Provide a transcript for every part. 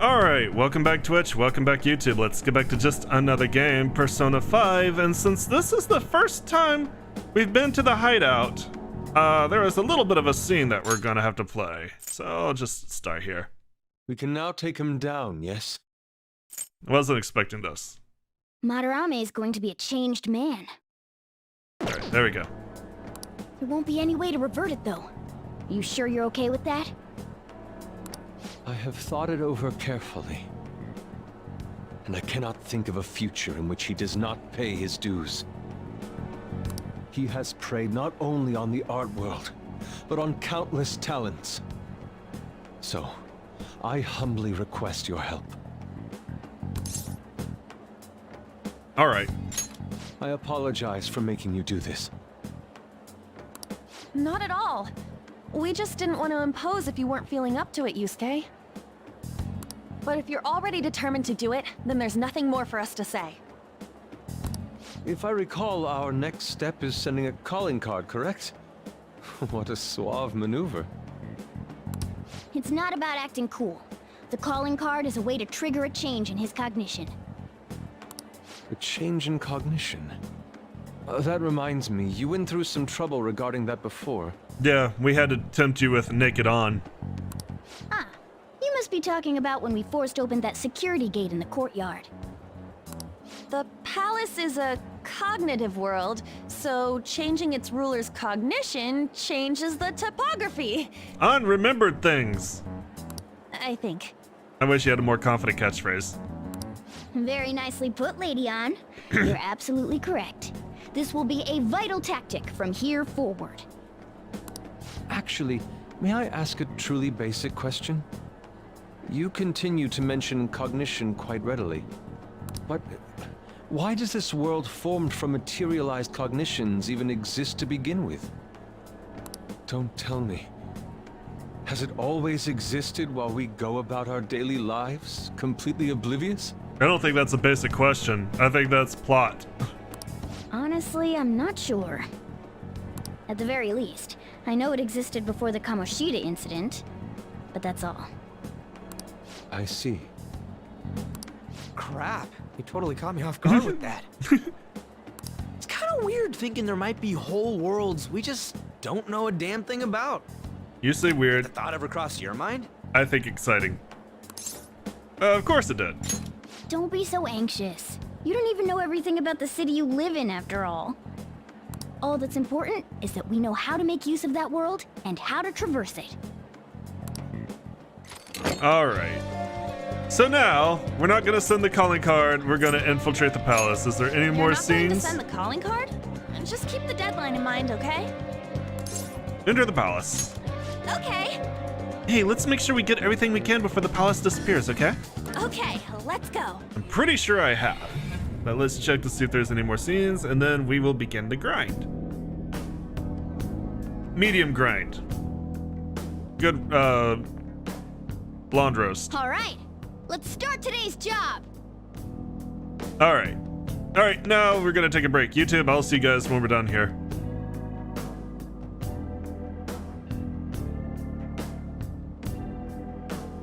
Alright, welcome back Twitch, welcome back YouTube. Let's get back to just another game, Persona 5, and since this is the first time we've been to the hideout, there is a little bit of a scene that we're gonna have to play. So I'll just start here. We can now take him down, yes? I wasn't expecting this. Madarame is going to be a changed man. Alright, there we go. There won't be any way to revert it, though. Are you sure you're okay with that? I have thought it over carefully. And I cannot think of a future in which he does not pay his dues. He has preyed not only on the art world, but on countless talents. So, I humbly request your help. Alright. I apologize for making you do this. Not at all. We just didn't want to impose if you weren't feeling up to it, Yusuke. But if you're already determined to do it, then there's nothing more for us to say. If I recall, our next step is sending a calling card, correct? What a suave maneuver. It's not about acting cool. The calling card is a way to trigger a change in his cognition. A change in cognition. That reminds me, you went through some trouble regarding that before. Yeah, we had to tempt you with Naked On. Ah, you must be talking about when we forced open that security gate in the courtyard. The palace is a cognitive world, so changing its ruler's cognition changes the topography. Unremembered things! I think. I wish you had a more confident catchphrase. Very nicely put, Lady Ann. You're absolutely correct. This will be a vital tactic from here forward. Actually, may I ask a truly basic question? You continue to mention cognition quite readily. But why does this world formed from materialized cognitions even exist to begin with? Don't tell me. Has it always existed while we go about our daily lives, completely oblivious? I don't think that's a basic question. I think that's plot. Honestly, I'm not sure. At the very least, I know it existed before the Kamoshida incident, but that's all. I see. Crap, you totally caught me off guard with that. It's kind of weird thinking there might be whole worlds we just don't know a damn thing about. You say The weird, thought ever crossed your mind? I think exciting. Of course it did. Don't be so anxious. You don't even know everything about the city you live in, after all. All that's important is that we know how to make use of that world and how to traverse it. Alright. So now, we're not gonna send the calling card, we're gonna infiltrate the palace. Is there any You're more not going to scenes? send the calling card? And just keep the deadline in mind, okay? Enter the palace. Okay. Hey, let's make sure we get everything we can before the palace disappears, okay? Okay, let's go. I'm pretty sure I have. But let's check to see if there's any more scenes, and then we will begin the grind. Medium grind. Good, blonde roast. All right, let's start today's job. Alright. Alright, now we're gonna take a break. YouTube, I'll see you guys when we're done here.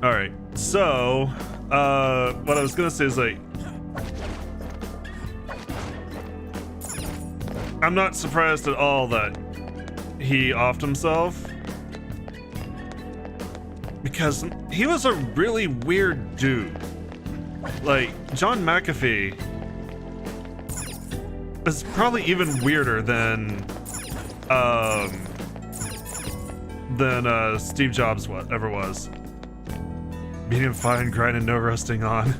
Alright, so, what I was gonna say is, like, I'm not surprised at all that he offed himself, because he was a really weird dude. Like, John McAfee is probably even weirder than Steve Jobs ever was. Medium fine, grinding, no roasting on.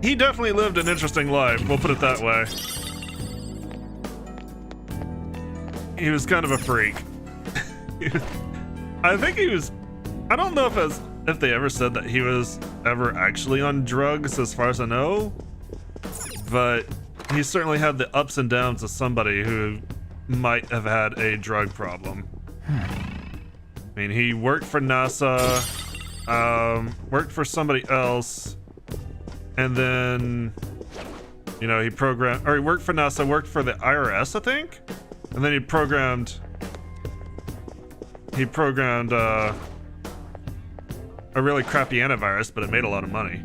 He definitely lived an interesting life, we'll put it that way. He was kind of a freak. I think he was, I don't know if they ever said that he was ever actually on drugs, as far as I know, but he certainly had the ups and downs of somebody who might have had a drug problem. I mean, he worked for NASA, worked for somebody else, and then, you know, he worked for NASA, worked for the IRS, I think, and then he programmed he programmed a really crappy antivirus, but it made a lot of money.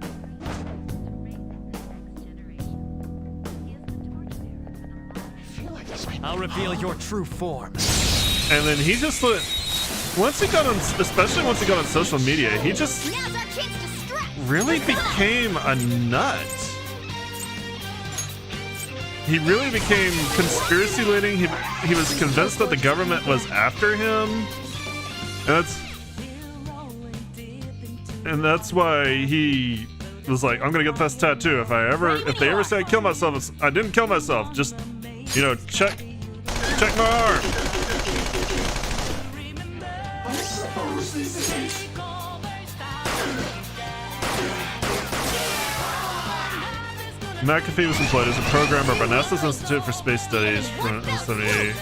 I'll reveal your true form. And then he just once he got on, especially once he got on social media, he just Now's our chance to strike. really became a nut. He really became conspiracy leaning. He was convinced that the government was after him, and that's why he was like, I'm gonna get this tattoo. If they ever say I kill myself, I didn't kill myself. Just, you know, check my arm. McAfee was employed as a programmer by NASA's Institute for Space Studies from 1978.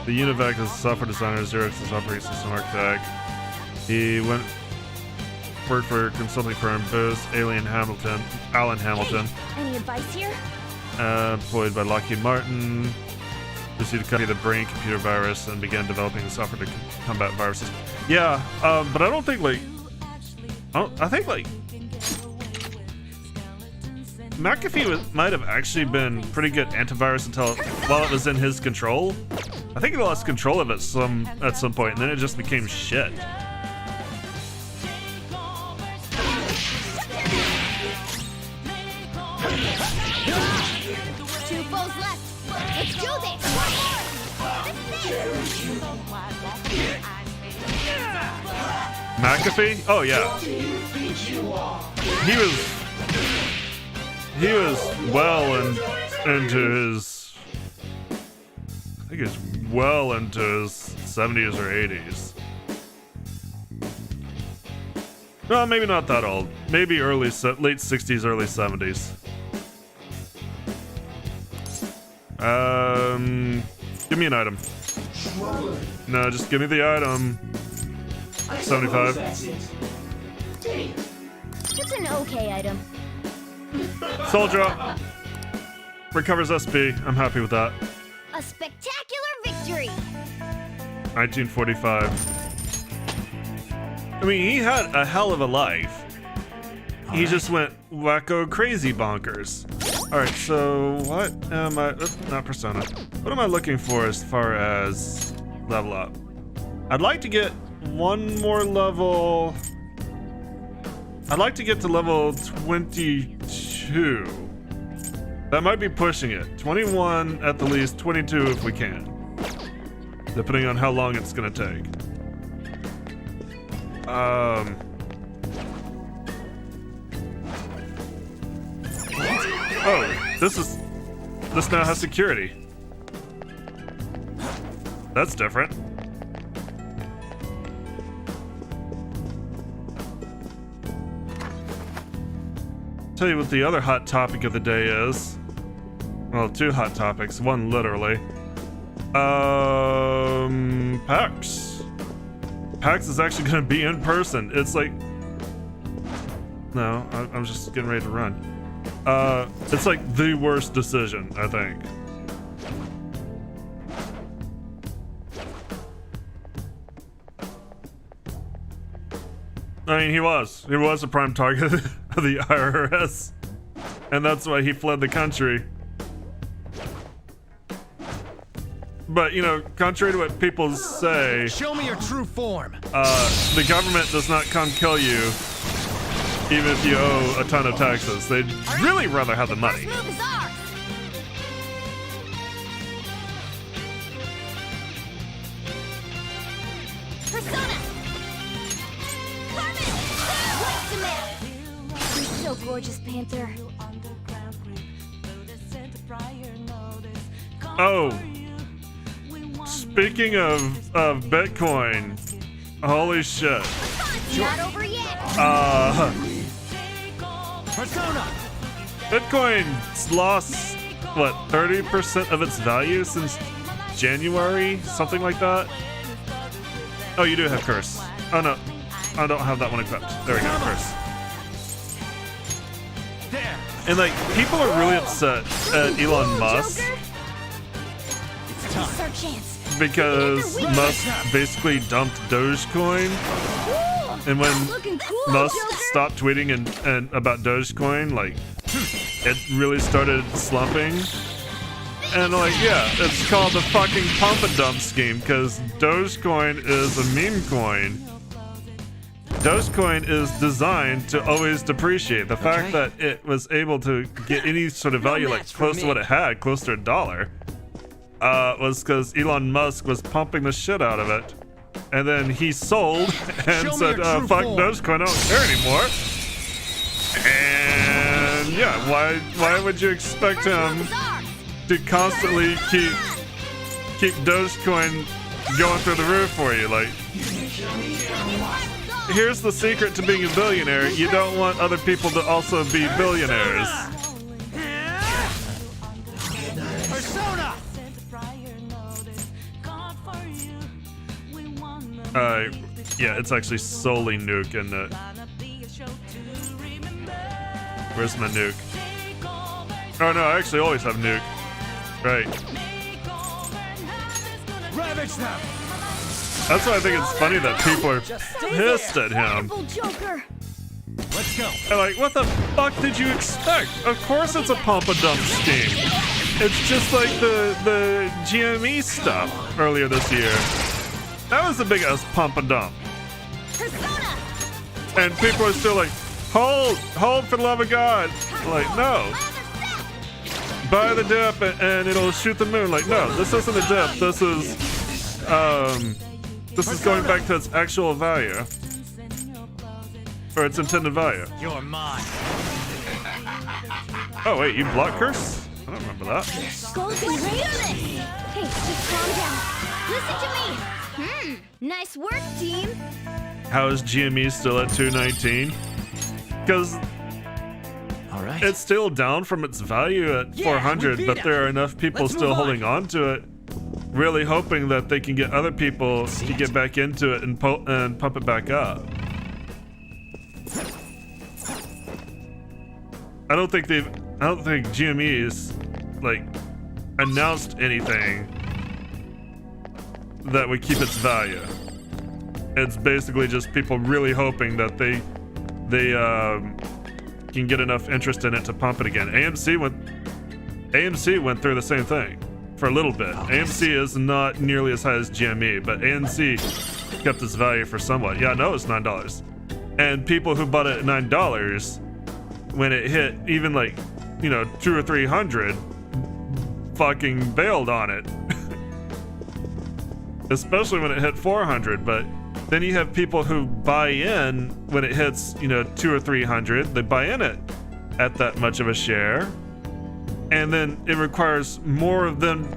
The UNIVAC as a software designer, Xerox as operating system architect. He worked for consulting firm Booz Allen Hamilton. Any advice here? Employed by Lockheed Martin. Received a copy of the Brain computer virus and began developing the software to combat viruses. Yeah, but I don't think I think McAfee might have actually been pretty good antivirus while it was in his control. I think he lost control of it at some point, and then it just became shit. Two foes left. Let's do this. One more. This is it. McAfee? Oh yeah. He was well into his, I think he's well into his 70s or 80s. No, maybe not that old. Maybe late 60s, early 70s. Give me an item. No, just give me the item. 75. It's an okay item. Soul drop. Recovers SP. I'm happy with that. A spectacular victory. 1945. I mean, he had a hell of a life. He just went wacko crazy bonkers. Alright, so what am I... not persona. What am I looking for as far as level up? I'd like to get one more level... I'd like to get to level 22. That might be pushing it. 21 at the least, 22 if we can. Depending on how long it's gonna take. Oh, this now has security. That's different. Tell you what the other hot topic of the day is. Well, two hot topics, one literally. PAX. PAX is actually gonna be in person. It's like, no, I'm just getting ready to run. It's like the worst decision, I think. I mean, he was a prime target of the IRS, and that's why he fled the country. But, you know, contrary to what people say, Show me your true form. the government does not come kill you, even if you owe a ton of taxes. They'd really rather have the money. First move is ours. Persona. Carmen. What's the matter? You're so gorgeous, Panther. Oh, speaking of Bitcoin, holy shit. Not over yet. Persona. Bitcoin's lost, what, 30% of its value since January? Something like that? Oh, you do have Curse. Oh no, I don't have that one equipped. There we go, Curse. There. And like, people are really upset at Elon Musk It's our chance. because Musk basically dumped Dogecoin. And when Looking cool, Musk Joker. stopped tweeting and about Dogecoin, like, it really started slumping. And like, yeah, it's called the fucking pump and dump scheme because Dogecoin is a meme coin. Dogecoin is designed to always depreciate. The fact that it was able to get any sort of value like close to what it had, close to $1, was because Elon Musk was pumping the shit out of it. And then he sold and said, fuck Dogecoin, I don't care anymore. And yeah, why would you expect him to constantly keep Dogecoin going through the roof for you? Like, here's the secret to being a billionaire. You don't want other people to also be billionaires. Persona! Yeah, it's actually solely nuke in it. Where's my nuke? Oh no, I actually always have nuke. Right. Ravage them! That's why I think it's funny that people are pissed at him. Wonderful, Joker. Let's go. They're like, what the fuck did you expect? Of course it's a pump and dump scheme. It's just like the GME stuff earlier this year. That was the big ass pump and dump. Persona. And people are still like, hold for the love of God. Like, no. Buy the dip and it'll shoot the moon. Like, no, this isn't a dip. This is going back to its actual value. Or its intended value. You're mine. Oh wait, you block curse? I don't remember that. Skulls and raiders. Hey, just calm down. Listen to me. Nice work, team. How is GME still at 219? Because All right. it's still down from its value at 400, but there are enough people still holding on to it, really hoping that they can get other people to get back into it and pump it back up. I don't think GME's like announced anything that would keep its value. It's basically just people really hoping that they can get enough interest in it to pump it again. AMC went through the same thing for a little bit. AMC is not nearly as high as GME, but AMC kept its value for somewhat. Yeah, no, it's $9. And people who bought it at $9 when it hit even like, you know, 200 or 300 fucking bailed on it. Especially when it hit 400, but then you have people who buy in when it hits, you know, 200 or 300. They buy in it at that much of a share, and then it requires more of them.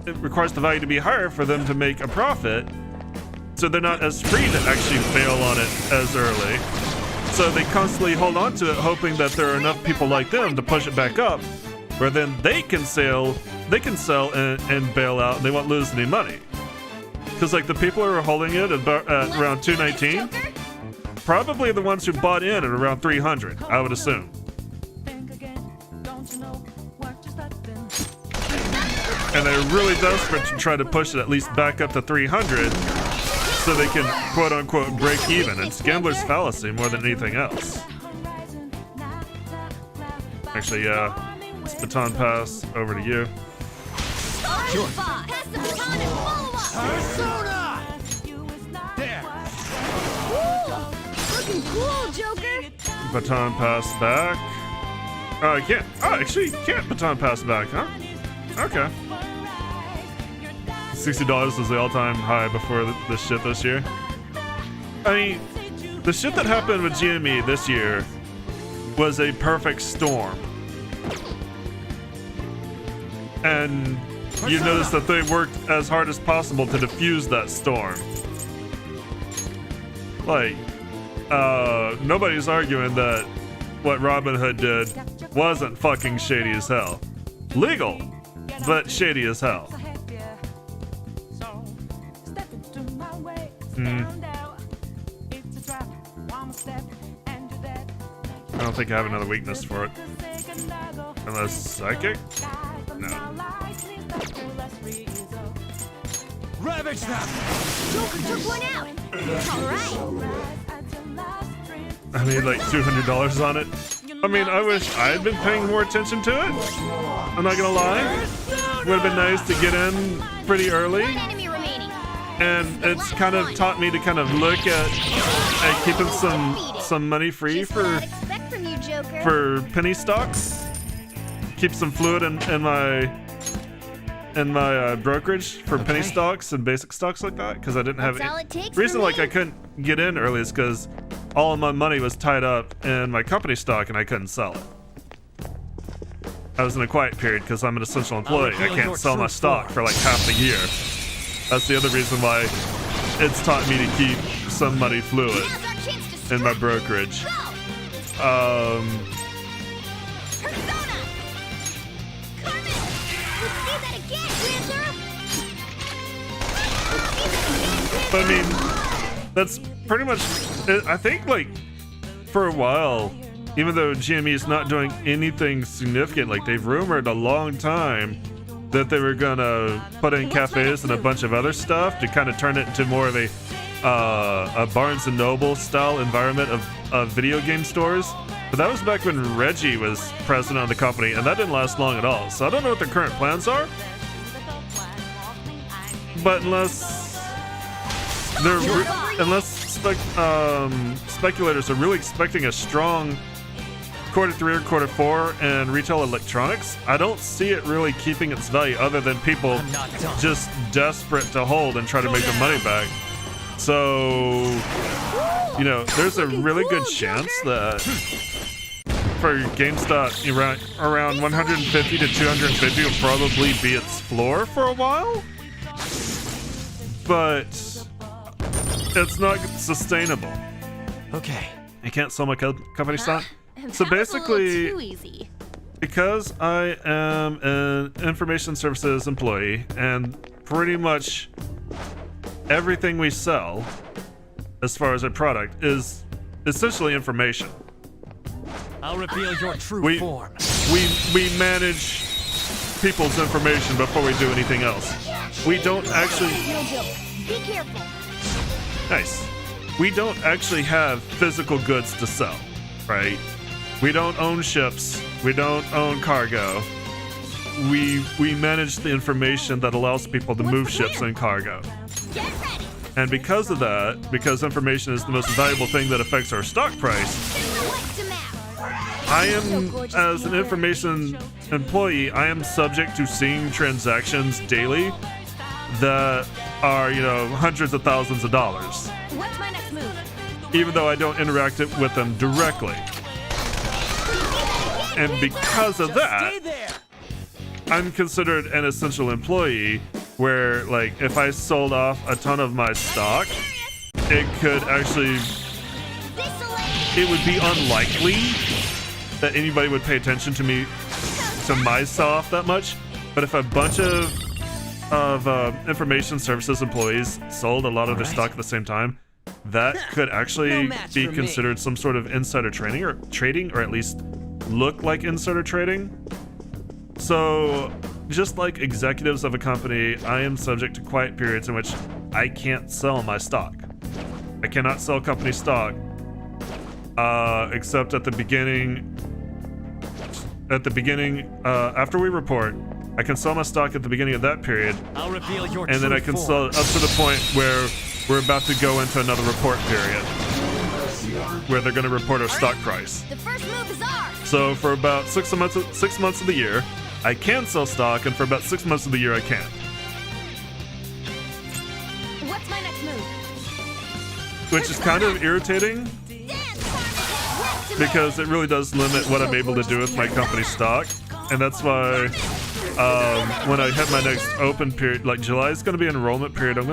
It requires the value to be higher for them to make a profit, so they're not as free to actually bail on it as early. So they constantly hold on to it, hoping that there are enough people like them to push it back up, where then they can sell and bail out, and they won't lose any money. Because like the people who are holding it at around 219, probably the ones who bought in at around 300, I would assume. And they're really desperate to try to push it at least back up to 300 so they can quote unquote break even. It's gambler's fallacy more than anything else. Actually, yeah, it's baton pass over to you. Sure. Pass the baton and follow up. Persona! There. Woo! Looking cool, Joker. Baton pass back. Oh, I can't. Oh, actually, you can't baton pass back, huh? Okay. $60 was the all-time high before this shit this year. I mean, the shit that happened with GME this year was a perfect storm. And you notice that they worked as hard as possible to diffuse that storm. Like, nobody's arguing that what Robinhood did wasn't fucking shady as hell. Legal, but shady as hell. I don't think I have another weakness for it. Unless psychic? No. Ravage them! Joker took one out. All right. I made like $200 on it. I mean, I wish I had been paying more attention to it. I'm not gonna lie. Would have been nice to get in pretty early. One enemy remaining. And it's kind of taught me to kind of look at keeping some money free Just what I'd for expect from you, Joker. penny stocks. Keep some fluid in my brokerage for penny Okay. stocks and basic stocks like that, because I didn't have That's all any it takes reason for like me. I couldn't get in early is because all of my money was tied up in my company stock and I couldn't sell it. I was in a quiet period because I'm an essential employee. I reveal can't your sell my true stock form. for like half the year. That's the other reason why it's taught me to keep some money fluid Now's our chance to in my strike. brokerage. Go. Persona. Carmen. Let's see that again, Dancer. But I mean, that's pretty much it. I think like for a while, even though GME is not doing anything significant, like they've rumored a long time that they were gonna put in cafes and a bunch of other stuff to kind of turn it into more of a Barnes and Noble style environment of video game stores. But that was back when Reggie was president of the company, and that didn't last long at all. So I don't know what their current plans are. But unless speculators are really expecting a strong Q3 or Q4 in retail electronics, I don't see it really keeping its value other than people I'm not done. just desperate to hold and try to make their money back. So, you know, there's a really good chance that for GameStop around 150 to 250 will probably be its floor for a while. But it's not sustainable. Okay. I can't sell my company stock. And So that was a little basically, too easy. because I am an information services employee and pretty much everything we sell as far as a product is essentially information. I'll reveal your true We- form. We manage people's information before we do anything else. We don't actually No joke. Be careful. Nice. We don't actually have physical goods to sell, right? We don't own ships. We don't own cargo. We manage the information that allows people to move ships and cargo. Get ready. And because of that, because information is the most valuable thing that affects our stock price, What's the map? I am, as an information employee, I am subject to seeing transactions daily that are, you know, hundreds of thousands of dollars, What's my next move? even though I don't interact with them directly. And because of that, Stay there. I'm considered an essential employee where, like, if I sold off a ton of my stock, it could actually, it would be unlikely that anybody would pay attention to me, to myself that much. But if a bunch of information services employees sold a lot of their stock at the same time, that could No actually match be for me. considered some sort of insider trading, or at least look like insider trading. So, just like executives of a company, I am subject to quiet periods in which I can't sell my stock. I cannot sell company stock, except at the beginning. After we report, I can sell my stock at the beginning of that period, I'll reveal your and then true I can form. sell it up to the point where we're about to go into another report period, where they're going to report our stock price. The first move is ours. So for about 6 months of the year, I can sell stock, and for about 6 months of the year, I can't. What's my next move? Which is kind of irritating Dance, Carmen. What's the because it really does limit what I'm able to do with my company stock, and that's why when I hit my next open period, like July is going to be an enrollment period, I'm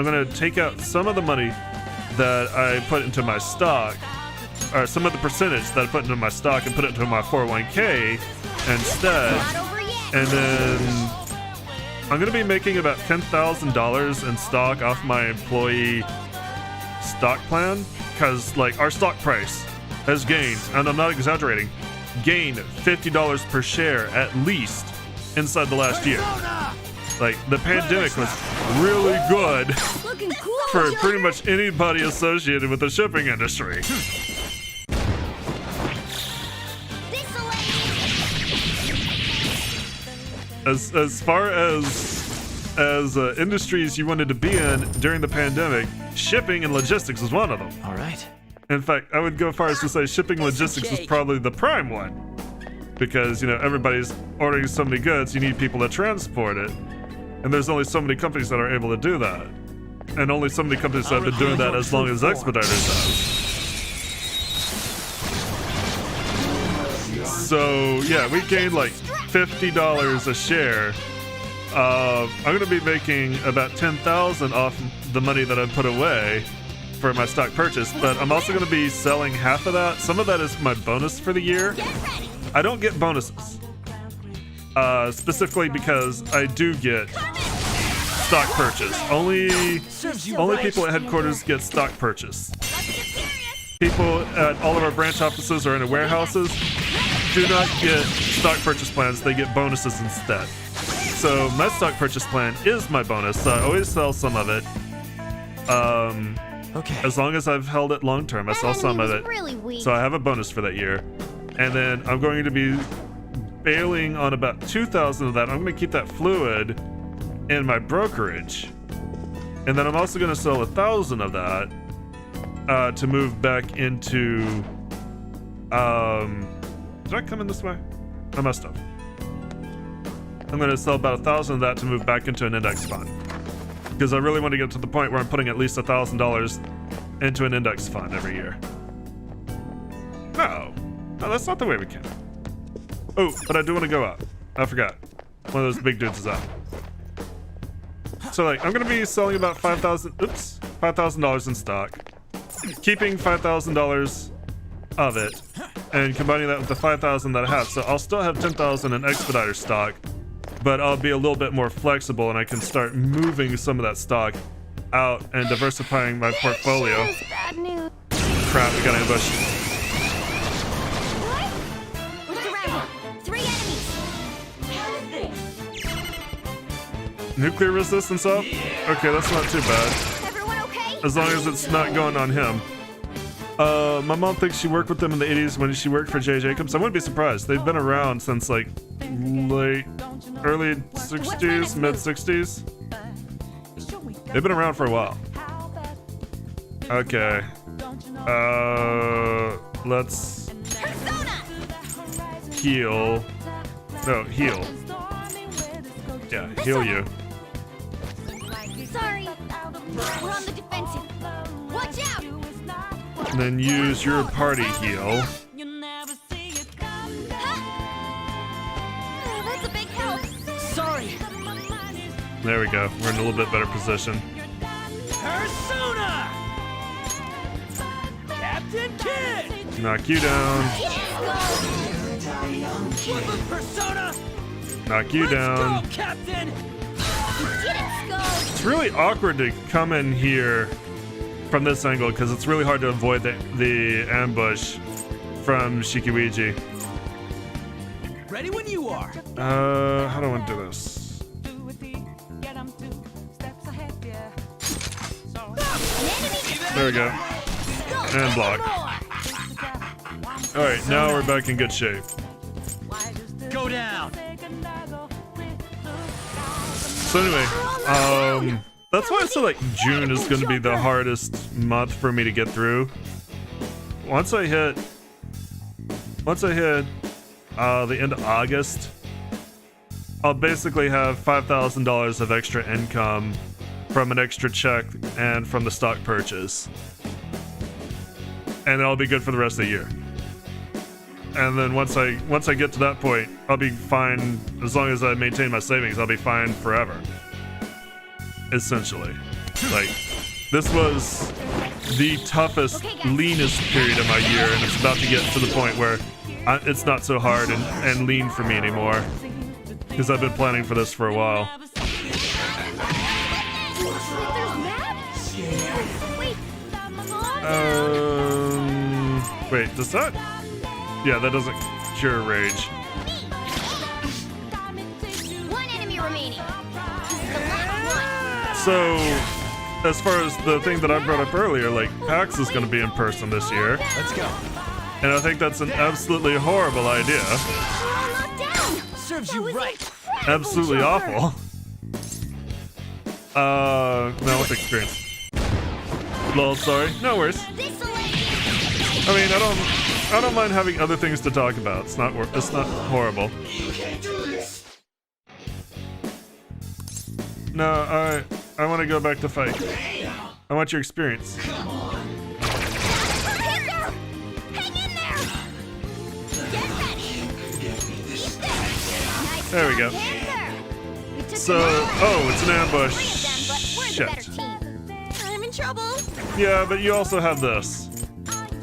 gonna take out some of the money that I put into my stock, or some of the percentage that I put into my stock, and put it into my 401k instead. Not over yet. And then I'm gonna be making about $10,000 in stock off my employee stock plan, because like our stock price has gained, and I'm not exaggerating, gained $50 per share at least inside the last year. Like, the pandemic was really good Looking cool. for pretty much anybody associated with the shipping industry. This'll As far as industries you wanted to be in during the pandemic, shipping and logistics was one of them. All right. In fact, I would go far as to say shipping logistics was probably the prime one. Because, you know, everybody's ordering so many goods, you need people to transport it. And there's only so many companies that are able to do that. And only so many companies that have been doing that as long as Expeditors have. So, yeah, we gained like $50 a share. I'm going to be making about $10,000 off the money that I put away for my stock purchase, but I'm also going to be selling half of that. Some of that is my bonus for the year. I don't get bonuses, specifically because I do get stock purchase. Only people at headquarters get stock purchase. People at all of our branch offices or in the warehouses do not get stock purchase plans. They get bonuses instead. So my stock purchase plan is my bonus. So I always sell some of it. Okay. As long as I've held it long term, I sell some of it. Really weak. So I have a bonus for that year. And then I'm going to be bailing on about 2,000 of that. I'm going to keep that fluid in my brokerage. And then I'm also going to sell 1,000 of that to move back into... did I come in this way? I must have. I'm going to sell about 1,000 of that to move back into an index fund. Because I really want to get to the point where I'm putting at least $1,000 into an index fund every year. No, that's not the way we can. Oh, but I do want to go up. I forgot. One of those big dudes is up. So like, I'm going to be selling about $5,000 in stock. Keeping $5,000 of it. And combining that with the 5,000 that I have. So I'll still have 10,000 in Expediter stock. But I'll be a little bit more flexible and I can start moving some of that stock out and diversifying my portfolio. Bad news. Crap, we got ambushed. What? Look around. 3 enemies. Nuclear resistance up? Okay, that's not too bad. Everyone okay? As long as it's not going on him. My mom thinks she worked with them in the 80s when she worked for J. Jacobs. I wouldn't be surprised. They've been around since like early 60s, mid 60s. They've been around for a while. Okay. Let's heal. No, heal. Yeah, heal you. Sorry. We're on the defensive. Watch out! And then use your party heal. That's a big help. Sorry. There we go. We're in a little bit better position. Persona! Captain Kidd! Knock you down. Persona! Knock you down. Go, Captain! It's really awkward to come in here from this angle because it's really hard to avoid the ambush from Shikiwiji. Ready when you are. How do I want to do this? There we go. And block. Alright, now we're back in good shape. Go down. So anyway, that's why I said like June is going to be the hardest month for me to get through. Once I hit the end of August, I'll basically have $5,000 of extra income from an extra check and from the stock purchase. And I'll be good for the rest of the year. And then once I get to that point, I'll be fine. As long as I maintain my savings, I'll be fine forever. Essentially. Like, this was the toughest, leanest period of my year, and it's about to get to the point where it's not so hard and lean for me anymore. Because I've been planning for this for a while. Wait, does that? Yeah, that doesn't cure rage. One enemy remaining. So, as far as the thing that I brought up earlier, like PAX is going to be in person this year, Let's go. and I think that's an absolutely horrible idea. We're all knocked down. Serves That you was right. incredible, Absolutely Joker. awful. No, with experience. Lol, sorry. No worries. This'll I mean, I don't mind having other things to talk about. It's not horrible. No, I want to go back to fight. I want your experience. Panther! Hang in there! Get ready! Eat this! Nice There we job, go. Panther! We took So, them all. oh, it's an ambush. Three of them, but we're the Shit. better team. I'm in trouble. Yeah, but you also have this.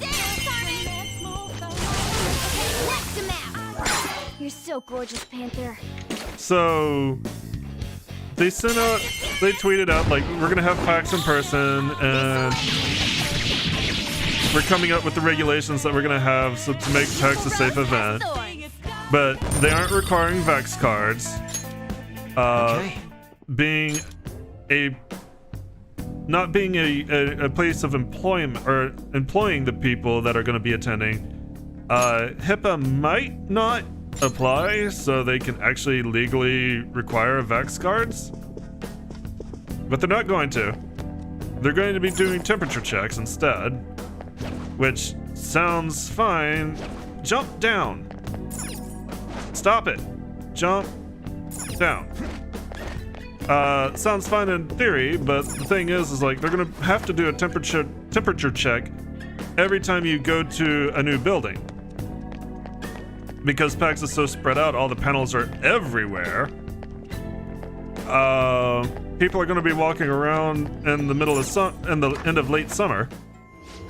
Next him out. You're so gorgeous, Panther. So they tweeted out like, we're gonna have PAX in person, and we're coming up with the regulations that we're gonna have so to make PAX a safe event. But they aren't requiring Vex cards. Okay. Being not being a place of employment or employing the people that are going to be attending, HIPAA might not apply, so they can actually legally require Vex cards. But they're not going to. They're going to be doing temperature checks instead, which sounds fine. Jump down. Stop it. Jump down. Sounds fine in theory, but the thing is like they're gonna have to do a temperature check every time you go to a new building. Because PAX is so spread out, all the panels are everywhere. People are gonna be walking around in the middle of in the end of late summer,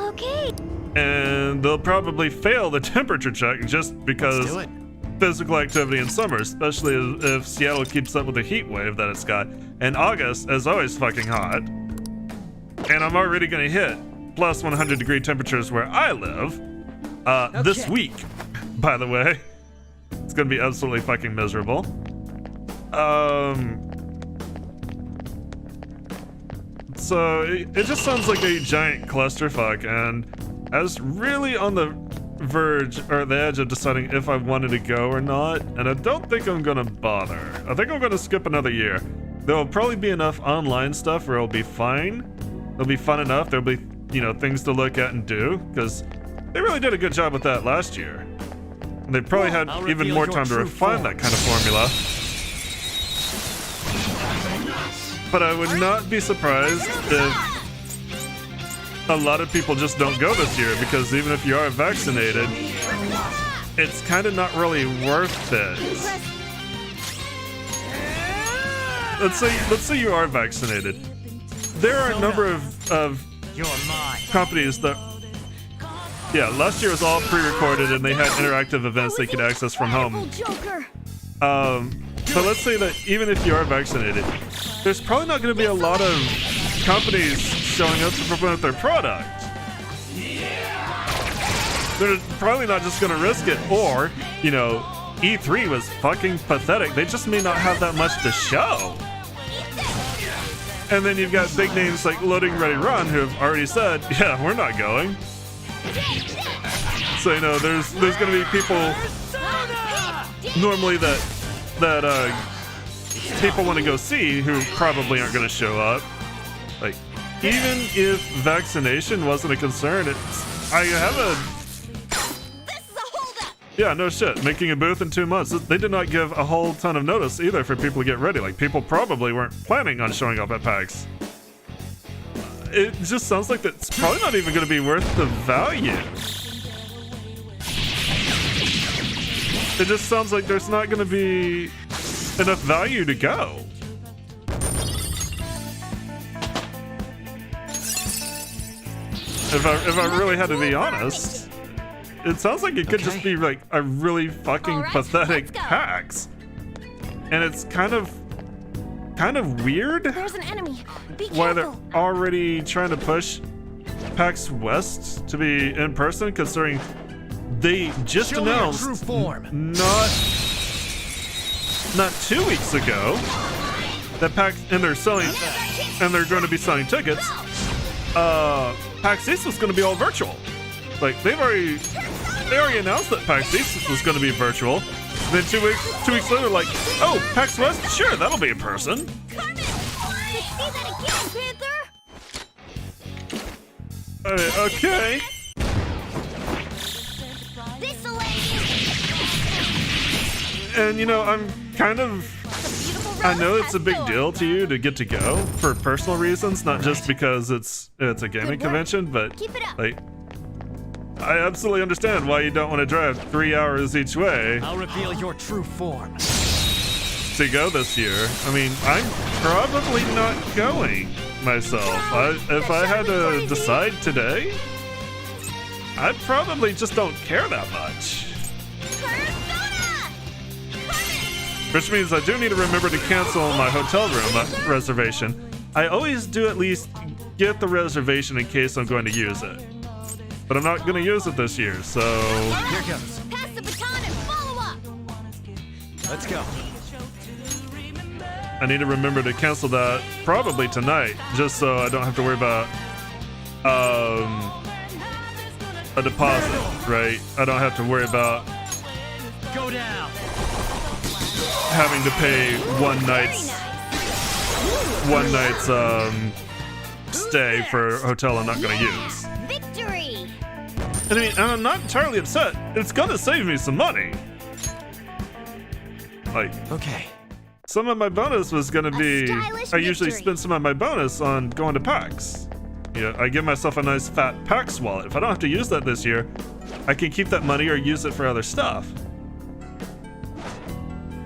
Okay. and they'll probably fail the temperature check just because Let's do it. physical activity in summer, especially if Seattle keeps up with the heat wave that it's got. And August is always fucking hot. And I'm already gonna hit plus 100 degree temperatures where I live this Okay. week, by the way. It's gonna be absolutely fucking miserable. So it just sounds like a giant clusterfuck, and I was really on the verge or the edge of deciding if I wanted to go or not, and I don't think I'm gonna bother. I think I'm gonna skip another year. There will probably be enough online stuff where it'll be fine. It'll be fun enough. There'll be, things to look at and do, because they really did a good job with that last year. And they probably had I'll even reveal more your time to true refine that kind of formula. But I would not be surprised if a lot of people just don't go this year, because even if you are vaccinated, it's kind of not really worth it. Let's say you are vaccinated. There are a number of You're mine. companies that, yeah, last year was all pre-recorded and they had interactive events they could access from home. Joker. But let's say that even if you are vaccinated, there's probably not going to be a lot of companies showing up to promote their product. They're probably not just going to risk it, or, E3 was fucking pathetic. They just may not have that much to show. And then you've got big names like Loading Ready Run who have already said, yeah, we're not going. So, there's going to be people normally that people want to go see who probably aren't going to show up. Like, even if vaccination wasn't a concern, I have yeah, no shit. Making a booth in 2 months. They did not give a whole ton of notice either for people to get ready. Like, people probably weren't planning on showing up at PAX. It just sounds like that's probably not even going to be worth the value. It just sounds like there's not going to be enough value to go. If I really had to be honest, it sounds like it could just be like a really fucking Alright, pathetic let's go. PAX. And it's kind of weird There's an enemy. Be why they're careful. already trying to push PAX West to be in person, considering they just Show me your announced true form. not 2 weeks ago that PAX and they're going to be selling tickets. PAX East was going to be all virtual. Like they already announced that PAX East was going to be virtual. Then 2 weeks later, like, oh, PAX West, sure, that'll be in person. Carmen! See that again, Panther! Okay. This'll And you know, I'm kind of. I know it's a big deal to you to get to go for personal reasons, not just because it's a gaming convention, but Keep it up. like. I absolutely understand why you don't want to drive 3 hours each way I'll reveal your true form. to go this year. I mean, I'm probably not going myself. If I had to decide today, I probably just don't care that much. Persona! Which means I do need to remember to cancel my hotel room reservation. I always do at least get the reservation in case I'm going to use it. But I'm not going to use it this year, so... Here goes. Pass the baton and follow up! Let's go. I need to remember to cancel that probably tonight, just so I don't have to worry about a deposit, right? I don't have to worry about Go down. having to pay one night's stay for a hotel I'm not going to use. Victory! I mean, and I'm not entirely upset. It's going to save me some money. Like, Okay. some of my bonus was going to be... stylish I usually victory. spend some of my bonus on going to PAX. Yeah, I give myself a nice fat PAX wallet. If I don't have to use that this year, I can keep that money or use it for other stuff.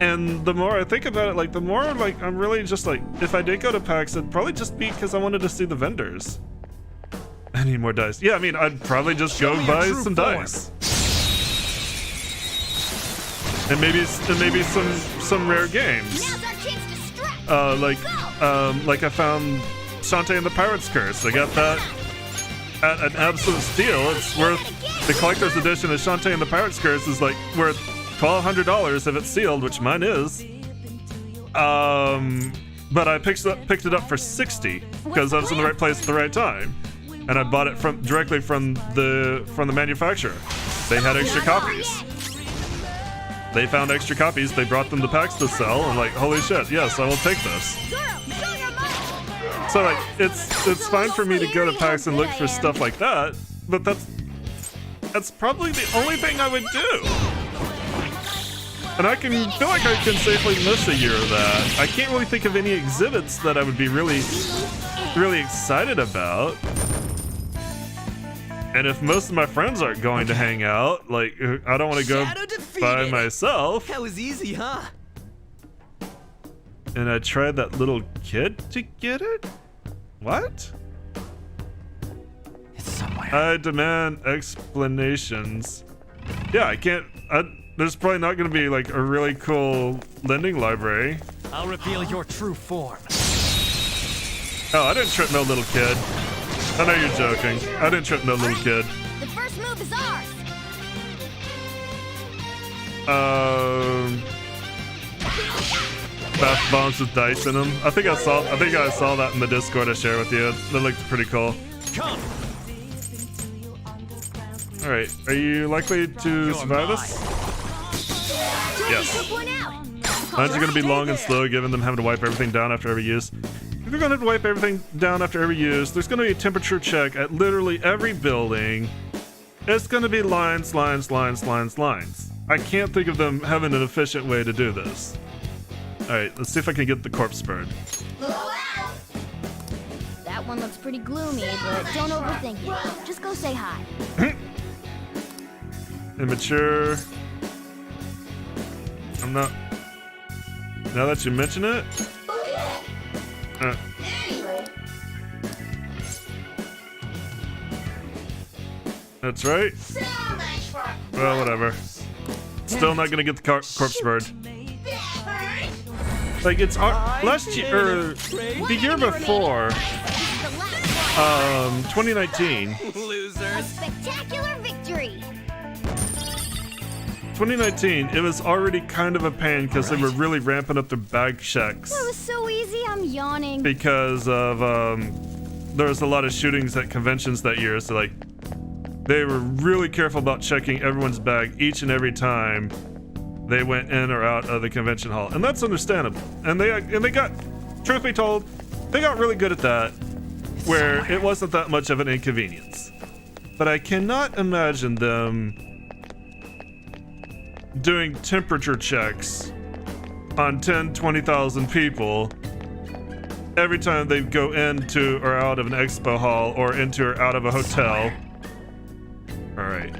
And the more I think about it, like, the more, like, I'm really just, like, if I did go to PAX, it'd probably just be because I wanted to see the vendors. I need more dice. Yeah, I mean, I'd probably just go me your buy true some form. dice. And maybe some rare games. Now's our chance to strike! Like I found Shantae and the Pirate's Curse. I got that at an absolute steal. It's worth, the collector's edition of Shantae and the Pirate's Curse is like worth $1,200 if it's sealed, which mine is. But I picked it up for $60 because I was in the right place at the right time, and I bought it directly from the manufacturer. They had extra copies. They found extra copies. They brought them to PAX to sell. I'm like, holy shit! Yes, I will take this. So like, it's fine for me to go to PAX and look for stuff like that, but that's probably the only thing I would do. And I feel like I can safely miss a year of that. I can't really think of any exhibits that I would be really excited about. And if most of my friends aren't going to hang out, like, I don't want to go Shadow defeated. by myself. That was easy, huh? And I tried that little kid to get it? What? It's somewhere. I demand explanations. Yeah, I can't. There's probably not going to be like a really cool lending library. I'll reveal your true form. Oh, I didn't trip no little kid. I know you're joking. I didn't trip no little kid. The first move is ours! Bath bombs with dice in them. I think I saw that in the Discord I shared with you. That looked pretty cool. Come. All right, are you likely to survive this? Yes. Took one out! Mine's are going to be long and slow, given them having to wipe everything down after every use. If you're going to have to wipe everything down after every use, there's going to be a temperature check at literally every building. It's going to be lines, lines, lines, lines, lines. I can't think of them having an efficient way to do this. Alright, let's see if I can get the corpse bird. That one looks pretty gloomy, but don't overthink it. Just go say hi. Immature. I'm not... Now that you mention it... That's right. Well, whatever. Still not gonna get the corpse bird. Like, it's last year, or the year before, 2019. A spectacular victory! 2019, it was already kind of a pain because they were really ramping up their bag checks That was so easy, I'm yawning. because of there was a lot of shootings at conventions that year. So like, they were really careful about checking everyone's bag each and every time they went in or out of the convention hall, and that's understandable. And they got, truth be told, they got really good at that, where it wasn't that much of an inconvenience. But I cannot imagine them doing temperature checks on 10, 20,000 people every time they go into or out of an expo hall or into or out of a hotel. All right.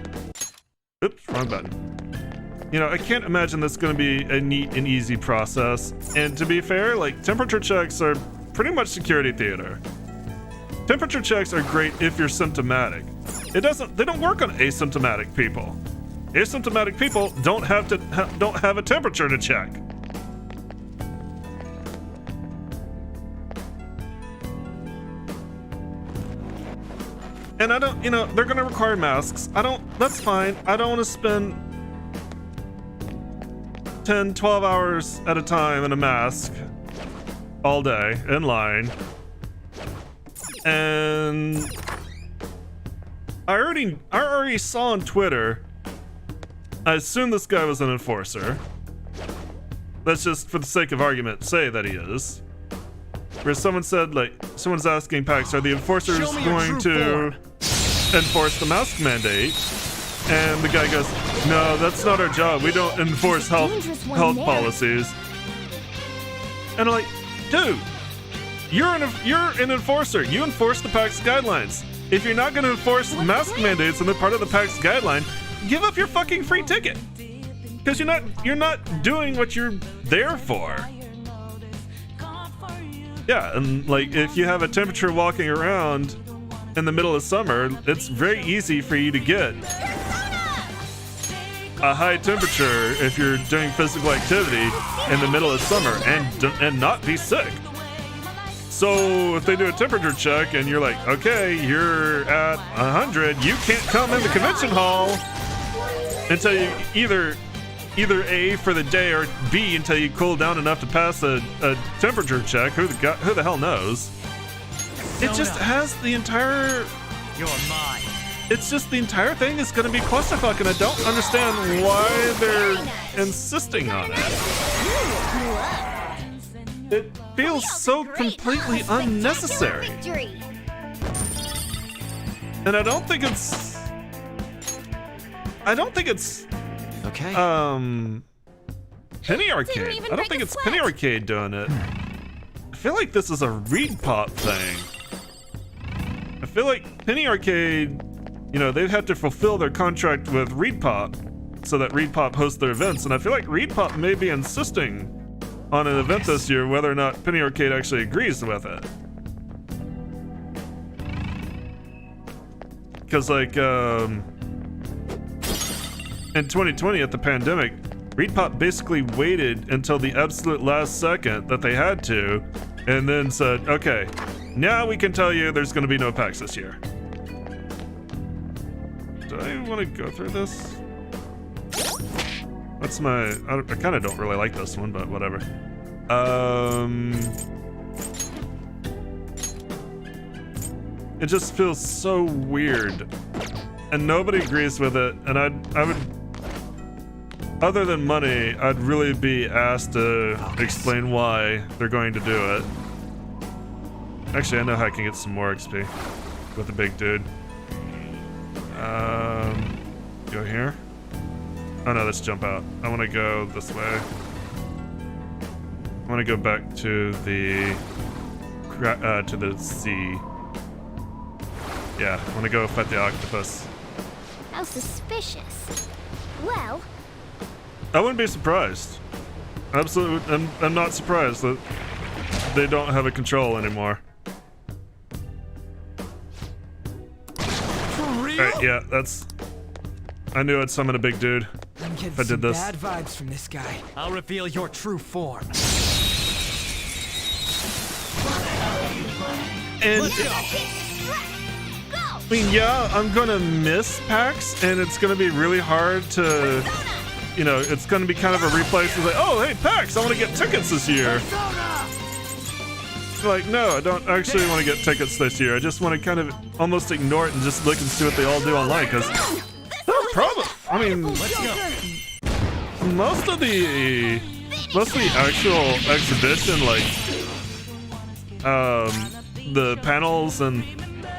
Oops, wrong button. You know, I can't imagine that's going to be a neat and easy process. And to be fair, like, temperature checks are pretty much security theater. Temperature checks are great if you're symptomatic. They don't work on asymptomatic people. Asymptomatic people don't have a temperature to check. And I don't, you know, they're gonna require masks. That's fine. I don't want to spend 10, 12 hours at a time in a mask all day in line. And I already saw on Twitter, I assume this guy was an enforcer. Let's just, for the sake of argument, say that he is. Where someone said, like, someone's asking PAX, are the enforcers going to enforce the mask mandate? And the guy goes, no, that's not our job. We don't enforce health policies. And I'm like, dude, you're an enforcer. You enforce the PAX guidelines. If you're not going to enforce mask mandates and they're part of the PAX guideline, give up your fucking free ticket. Because you're not doing what you're there for. Yeah, and like, if you have a temperature walking around in the middle of summer, it's very easy for you to get a high temperature if you're doing physical activity in the middle of summer and not be sick. So if they do a temperature check and you're like, okay, you're at 100, you can't come in the convention hall until you either A, for the day, or B, until you cool down enough to pass a temperature check. Who the hell knows? It just has the entire... You're mine. It's just the entire thing is going to be clusterfuck, and I don't understand why they're insisting on it. It feels so completely unnecessary. And I don't think it's... Okay. Penny Arcade. I don't think it's Penny Arcade doing it. I feel like this is a Reed Pop thing. I feel like Penny Arcade, you know, they've had to fulfill their contract with Reed Pop so that Reed Pop hosts their events, and I feel like Reed Pop may be insisting on an event this year whether or not Penny Arcade actually agrees with it. Because, like, in 2020 at the pandemic, Reed Pop basically waited until the absolute last second that they had to, and then said, okay, now we can tell you there's going to be no PAX this year. Do I want to go through this? That's my... I kind of don't really like this one, but whatever. It just feels so weird. And nobody agrees with it, and I would... Other than money, I'd really be asked to explain why they're going to do it. Actually, I know how I can get some more XP with the big dude. Go here. Oh no, let's jump out. I want to go this way. I want to go back to the sea. Yeah, I want to go fight the octopus. How suspicious. Well, I wouldn't be surprised. Absolutely, I'm not surprised that they don't have a control anymore. For real? Alright, yeah, that's... I knew I'd summon a big dude. I'm getting if I did some this. bad vibes from this guy. I'll reveal your true form. And... I mean, yeah, I'm gonna miss PAX, and it's gonna be really hard to you know, it's going to be kind of a replay. It's like, oh, hey, PAX, I want to get tickets this year. Like, no, I don't actually want to get tickets this year. I just want to kind of almost ignore it and just look and see what they all do online, because probably, I mean, most of the actual exhibition, like, the panels and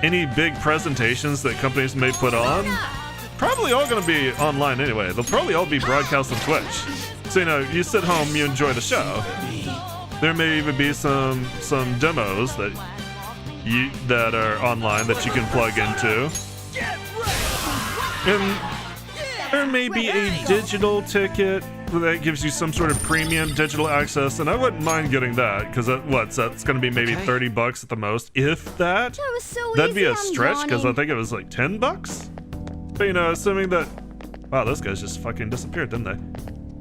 any big presentations that companies may put on, probably all going to be online anyway. They'll probably all be broadcast on Twitch. So, you know, you sit home, you enjoy the show. There may even be some demos that are online that you can plug into. And there may be a digital ticket that gives you some sort of premium digital access, and I wouldn't mind getting that, because that's going to be maybe $30 at the most, if that. That was so That'd be easy, a stretch, because I I'm think it was like $10. But, you know, assuming that, wow, those guys just fucking disappeared, didn't they?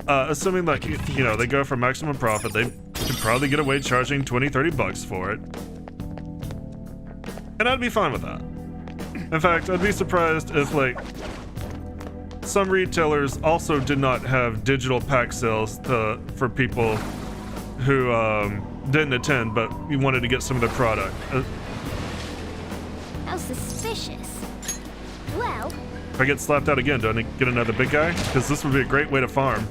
Assuming that, you know, they go for maximum profit, they could probably get away charging $20-30 for it. And I'd be fine with that. In fact, I'd be surprised if, like, some retailers also did not have digital pack sales for people who didn't attend, but you wanted to get some of their product. How suspicious. Well, If I get slapped out again, do I get another big guy? Because this would be a great way to farm.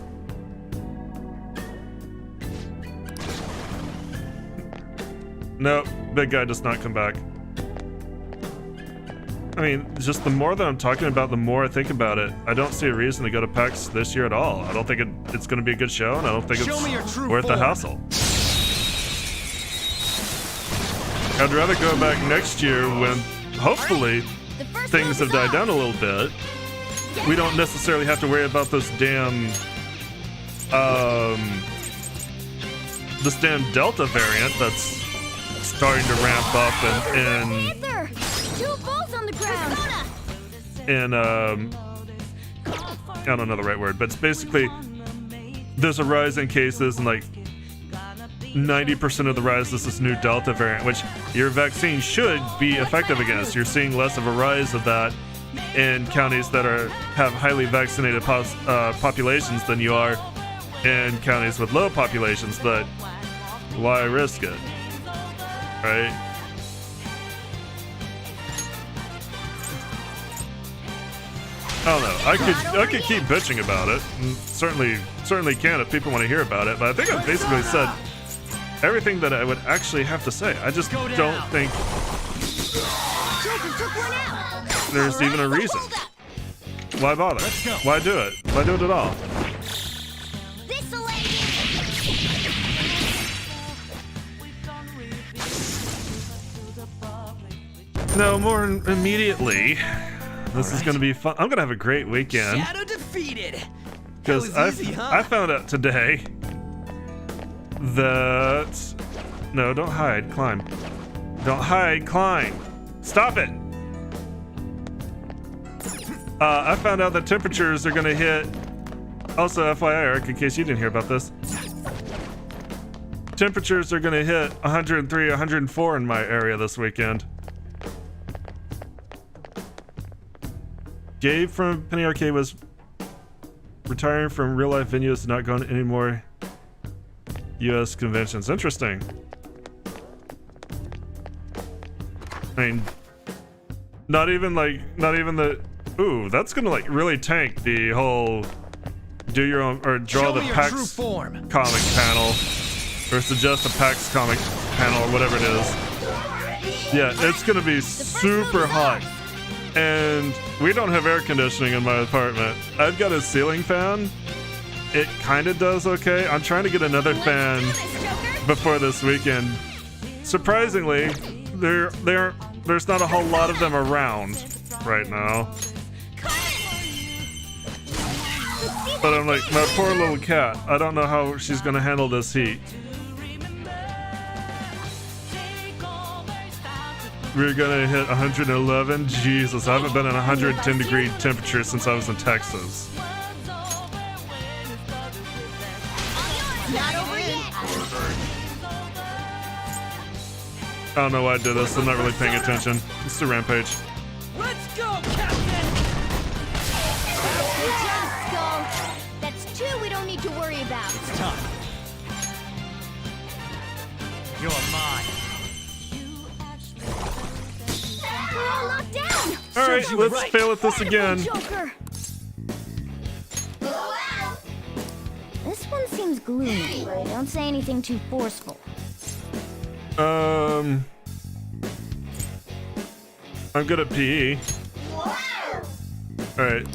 No, big guy does not come back. I mean, just the more that I'm talking about, the more I think about it. I don't see a reason to go to PAX this year at all. I don't think it's going to be a good show, and I don't think Show me your it's true worth the form. hassle. I'd rather go back next year when, hopefully, the first things have died down a little bit. We don't necessarily have to worry about this damn Delta variant that's starting to ramp up and Panther! 2 bulls on the ground! I don't know the right word, but it's basically there's a rise in cases, and like 90% of the rise is this new Delta variant, which your vaccine should be effective against. You're seeing less of a rise of that in counties that have highly vaccinated populations than you are in counties with low populations, but why risk it? Right? I don't know. I could keep bitching about it. And certainly can if people want to hear about it. But I think I've basically said everything that I would actually have to say. I just don't think Joker took one out! there's even a reason. Why bother? Why do it? Why do it at all? This'll No, more immediately. This is going to be fun. I'm going to have a great weekend. Shadow defeated. Because That was easy, huh? I found out today that... No, don't hide. Climb. Don't hide. Climb. Stop it. I found out that temperatures are going to hit... Also, FYI, Eric, in case you didn't hear about this. Temperatures are going to hit 103, 104 in my area this weekend. Gabe from Penny Arcade was retiring from real life venues and not going to any more US conventions. Interesting. I mean, not even the, ooh, that's gonna like really tank the whole do your own or draw Show the me your true PAX form. comic panel or suggest a PAX comic panel or whatever it is. Yeah, it's gonna be super hot. And we don't have air conditioning in my apartment. I've got a ceiling fan. It kind of does okay. I'm trying to get another fan before this weekend. Surprisingly, there's not a whole lot of them around right now. But I'm like, my poor little cat. I don't know how she's gonna handle this heat. We're gonna hit 111. Jesus, I haven't been in 110 degree temperature since I was in Texas. Not over yet! I don't know why I did this. I'm not really paying attention. It's the Rampage. Let's go, Captain. Let's go! That's too we don't need to worry about. It's time. You're mine. We're all locked down! All right, you let's right. fail at this again. Joker! This one seems gloomy. Don't say anything too forceful. I'm good at PE. All right.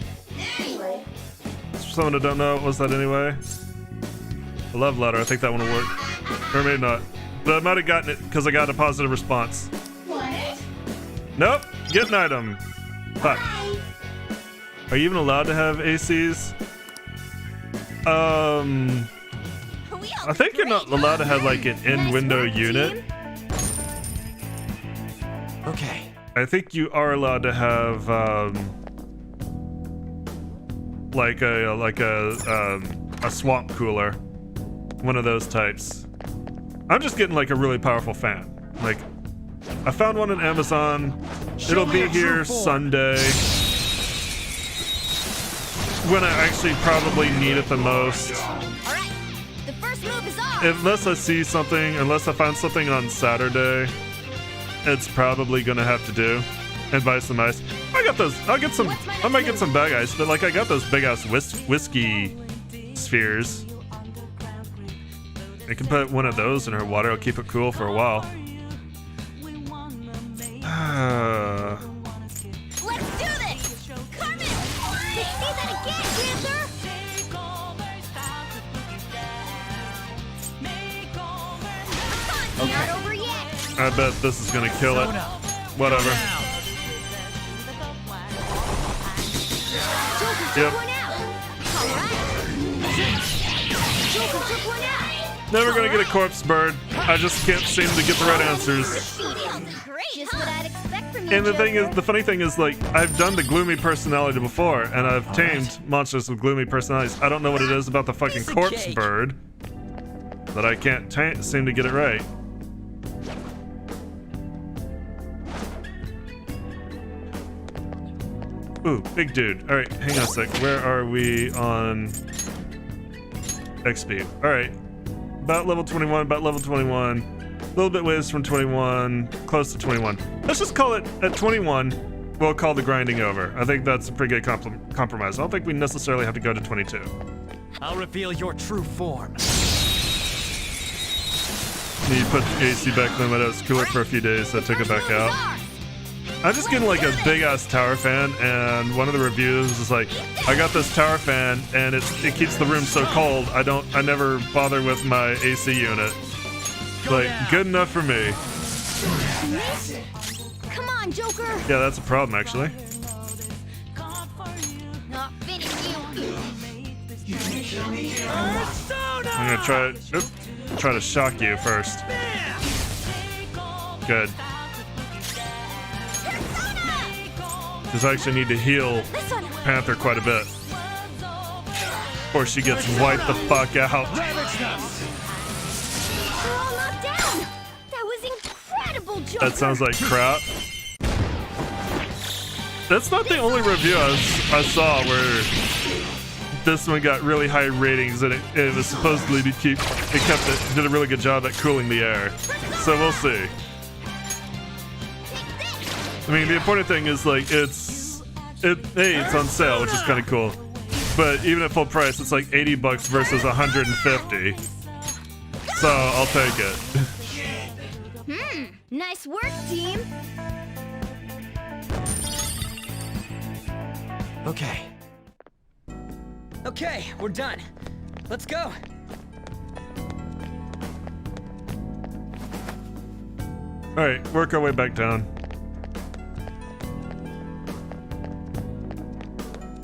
Someone I don't know. What's that anyway? A love letter. I think that one will work. Or maybe not. But I might have gotten it because I got a positive response. Nope. Get an item. Fuck. Are you even allowed to have ACs? I think you're not allowed to have like an in-window unit. Okay. I think you are allowed to have like a swamp cooler, one of those types. I'm just getting like a really powerful fan. Like, I found one on Amazon. It'll be here Sunday when I actually probably need it the most. Alright, the first move is ours! Unless I see something, unless I find something on Saturday, it's probably gonna have to do. And buy some ice. I got those. I'll get some. I might get some bag ice, but like I got those big ass whiskey spheres. I can put one of those in her water. It'll keep it cool for a while. Let's do this! Carmen! Say that again, Panther! Okay. Not over yet! I bet this is gonna kill it. Whatever. Joker Yep. took one out! Alright! Joker took one out! Never gonna get a corpse bird. I just can't seem to get the right answers. Just what I'd expect from you, And the thing is, Joker. the funny thing is, like, I've done the gloomy personality before, and I've tamed monsters with gloomy personalities. I don't know what it is about the fucking Piece of corpse cake. bird that I can't seem to get it right. Ooh, big dude. All right, hang on a sec. Where are we on XP? All right, about level 21. About level 21. A little bit ways from 21. Close to 21. Let's just call it at 21. We'll call the grinding over. I think that's a pretty good compromise. I don't think we necessarily have to go to 22. I'll reveal your true form. You put the AC back then, but it was cooler for a few days, so I took it back out. I'm just getting like a big ass tower fan, and one of the reviews is like, I got this tower fan and it keeps the room so cold. I never bother with my AC unit. Like, good enough for me. Come on, Joker! Yeah, that's a problem actually. Not finished, you. I'm gonna try to shock you first. Good. Because I actually need to heal Panther quite a bit. Or she gets wiped the fuck out. We're all knocked down! That was incredible, Joker! That sounds like crap. That's not the only review I saw where this one got really high ratings, and it was supposedly did a really good job at cooling the air. So we'll see. I mean, the important thing is like it's on sale, which is kind of cool. But even at full price, it's like $80 versus 150. So I'll take it. Nice work, team! Okay. Okay, we're done. Let's go. All right, work our way back down.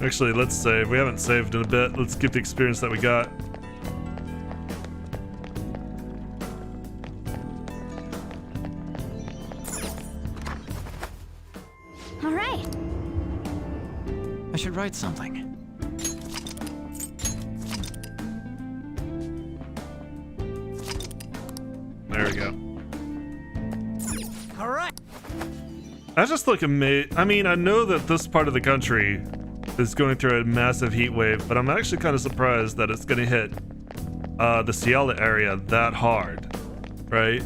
Actually, let's save. We haven't saved in a bit. Let's get the experience that we got. All right. I should write something. There we go. All right. I just look amazed. I mean, I know that this part of the country is going through a massive heat wave, but I'm actually kind of surprised that it's going to hit the Ciela area that hard, right?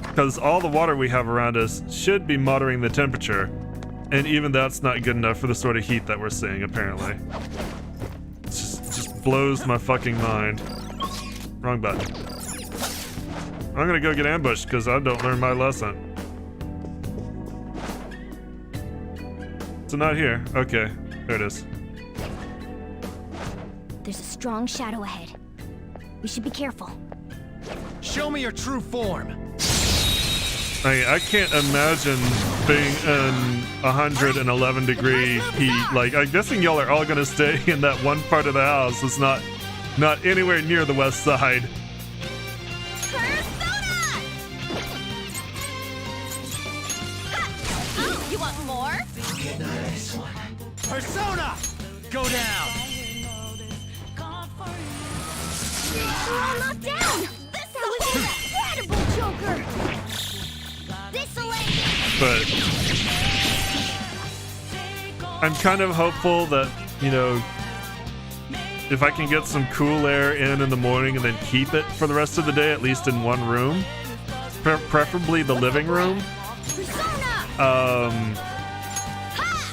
Because all the water we have around us should be moderating the temperature, and even that's not good enough for the sort of heat that we're seeing, apparently. It just blows my fucking mind. Wrong button. I'm gonna go get ambushed because I don't learn my lesson. So not here. Okay, there it is. There's a strong shadow ahead. We should be careful. Show me your true form. I can't imagine being in 111 degree heat. Like, I'm guessing y'all are all gonna stay in that one part of the house. It's not anywhere near the west side. Persona! Oh, you want more? Persona! Go down! We're all knocked down! That was incredible, Joker! This'll end it! But I'm kind of hopeful that, you know, if I can get some cool air in the morning and then keep it for the rest of the day, at least in one room, preferably the living room,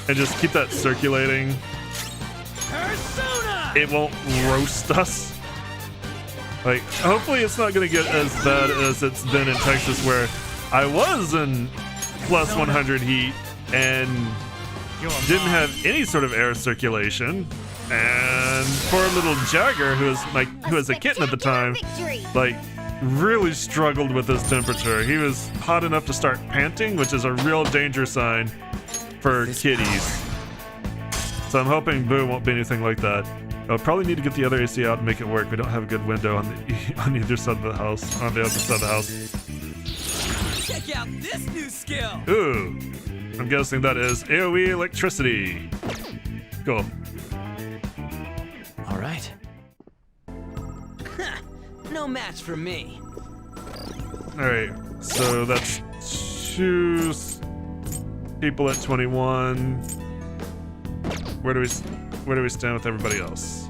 and just keep that circulating, Persona! it won't roast us. Like, hopefully it's not gonna get as bad as it's been in Texas, where I was in plus 100 heat and didn't have any sort of air circulation. And poor little Jagger, who was a kitten at the time, like, really struggled with this temperature. He was hot enough to start panting, which is a real danger sign for kitties. So I'm hoping Boo won't be anything like that. I'll probably need to get the other AC out and make it work. We don't have a good window on the on either side of the house, on the other side of the house. Check out this new skill. Ooh, I'm guessing that is AoE electricity. Cool. All right. No match for me. All right, so that's 2 people at 21. Where do we stand with everybody else?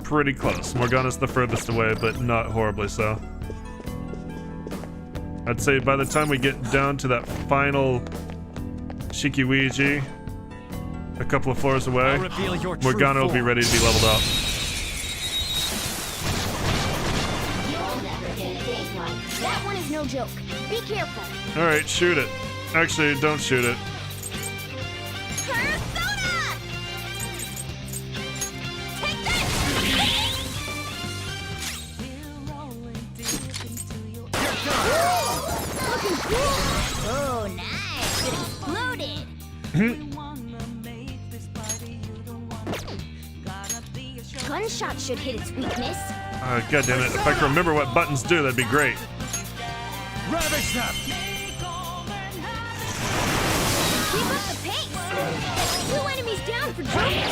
Pretty close. Morgana's the furthest away, but not horribly so. I'd say by the time we get down to that final Shikiwiji, a couple of floors away, I'll reveal your true Morgana will be form. ready to be leveled up. That one is no joke. Be careful. All right, shoot it. Actually, don't shoot it. Persona! Take this! Looking cool. Oh, nice. It exploded. Gunshot should hit its weakness. God damn it. If I can remember what buttons do, that'd be great. Ravage them! Keep up the pace. 2 enemies down for Joker.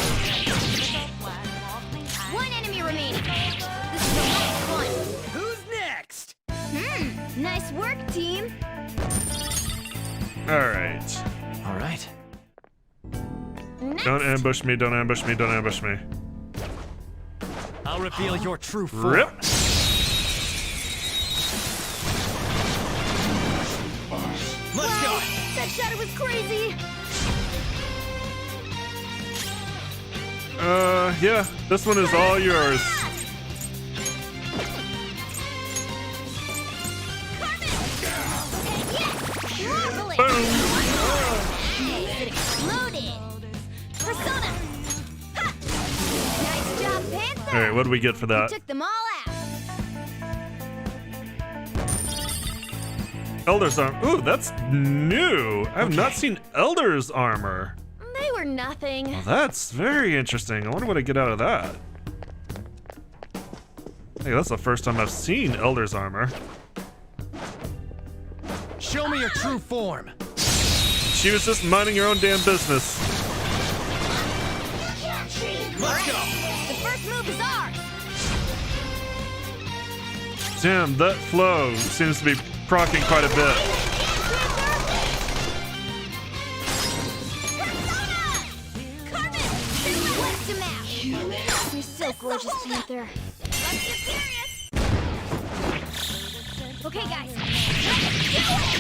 1 enemy remaining. This is a lot of fun. Who's next? Nice work, team. All right. All right. Next. Don't ambush me, don't ambush me, don't ambush me. I'll reveal your true form. Rip. Let's go! That shadow was crazy. Yeah, this one is all yours. Marvelous. Boom. Nice. It exploded. Persona. Ha. Nice job, Panther. All right, what do we get for that? Took them all out. Elder's armor. Ooh, that's new. I have not seen Elder's armor. They were nothing. Well, that's very interesting. I wonder what I get out of that. Hey, that's the first time I've seen Elder's armor. Show me your true form. She was just minding her own damn business. Let's go! The first move is ours. Damn, that flow seems to be procking quite a bit. gorgeous panther. Let's get serious. Okay, guys, let's do it!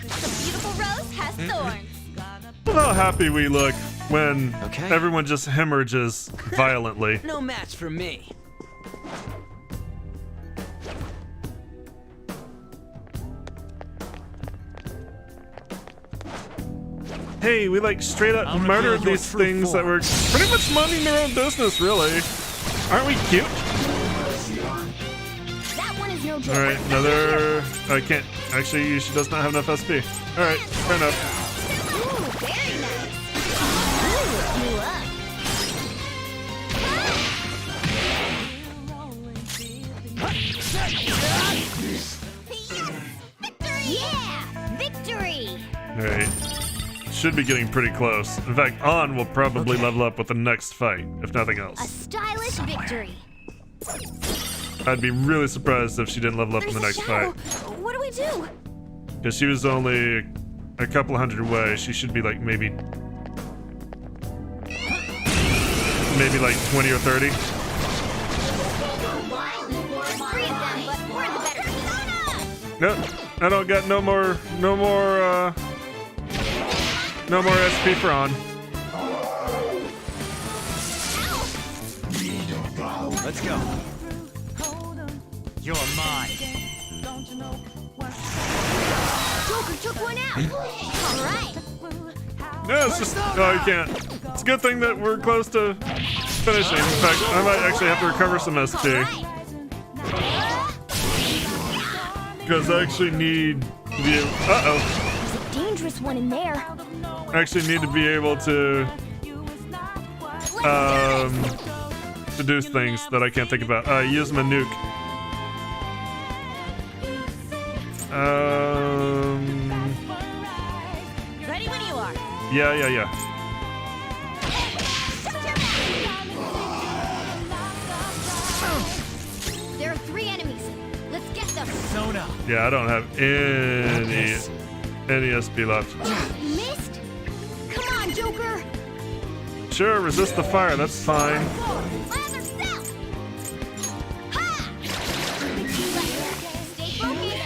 The beautiful rose has thorns. Look how happy we look when Okay. everyone just hemorrhages violently. No match for me. Hey, we like straight up I'll murdered reveal your these true things that form. were pretty much minding their own business, really. Aren't we cute? That one is no joke. Alright, another... I can't... Actually, she does not have enough SP. Alright, fair enough. Ooh, very nice. Ooh, you up. Yeah! Victory! Alright. Should be getting pretty close. In fact, On will probably level up with the next fight, if nothing A else. stylish victory. I'd be really surprised if she didn't level up in the There's next a shadow. fight. What do we do? Because she was only a couple hundred away. She should be like maybe like 20 or 30. Three of them, but we're the better team. Nope, I don't got no more SP for On. Let's go. You're mine. Joker took one out. All right. No, it's just, no, you can't. It's a good thing that we're close to finishing. In fact, I might actually have to recover some All SP. right. Because I actually need to be, There's a dangerous one in there. I actually need to be able to, to do things that I can't think about. Use my nuke. Ready when you are. Yeah. There are 3 enemies. Let's get them. Sona. Yeah, I don't have any SP left. Missed? Come on, Joker. Sure, resist the fire, that's fine. Other self. Ha! Stay focused.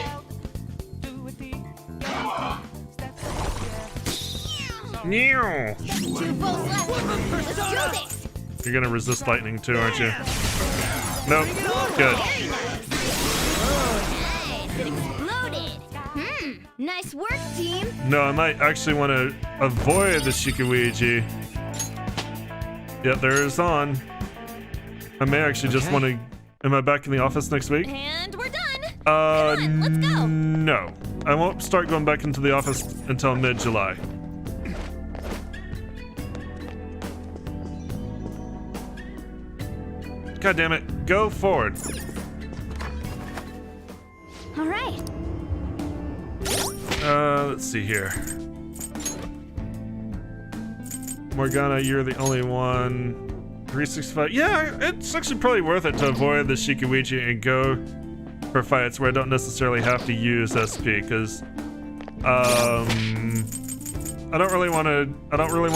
Meow. 2 foes left. Let's do this. You're gonna resist lightning too, aren't you? Nope. Good. Very nice. Nice. It exploded. Nice work, team. No, I might actually want to avoid the Shikuiji. Yep, there is On. I may actually just want to... Am I back in the office next week? And we're done. On, let's go. No. I won't start going back into the office until mid-July. God damn it. Go forward. All right. Let's see here. Morgana, you're the only one. 365. Yeah, it's actually probably worth it to avoid the Shikuiji and go for fights where I don't necessarily have to use SP, because I don't really want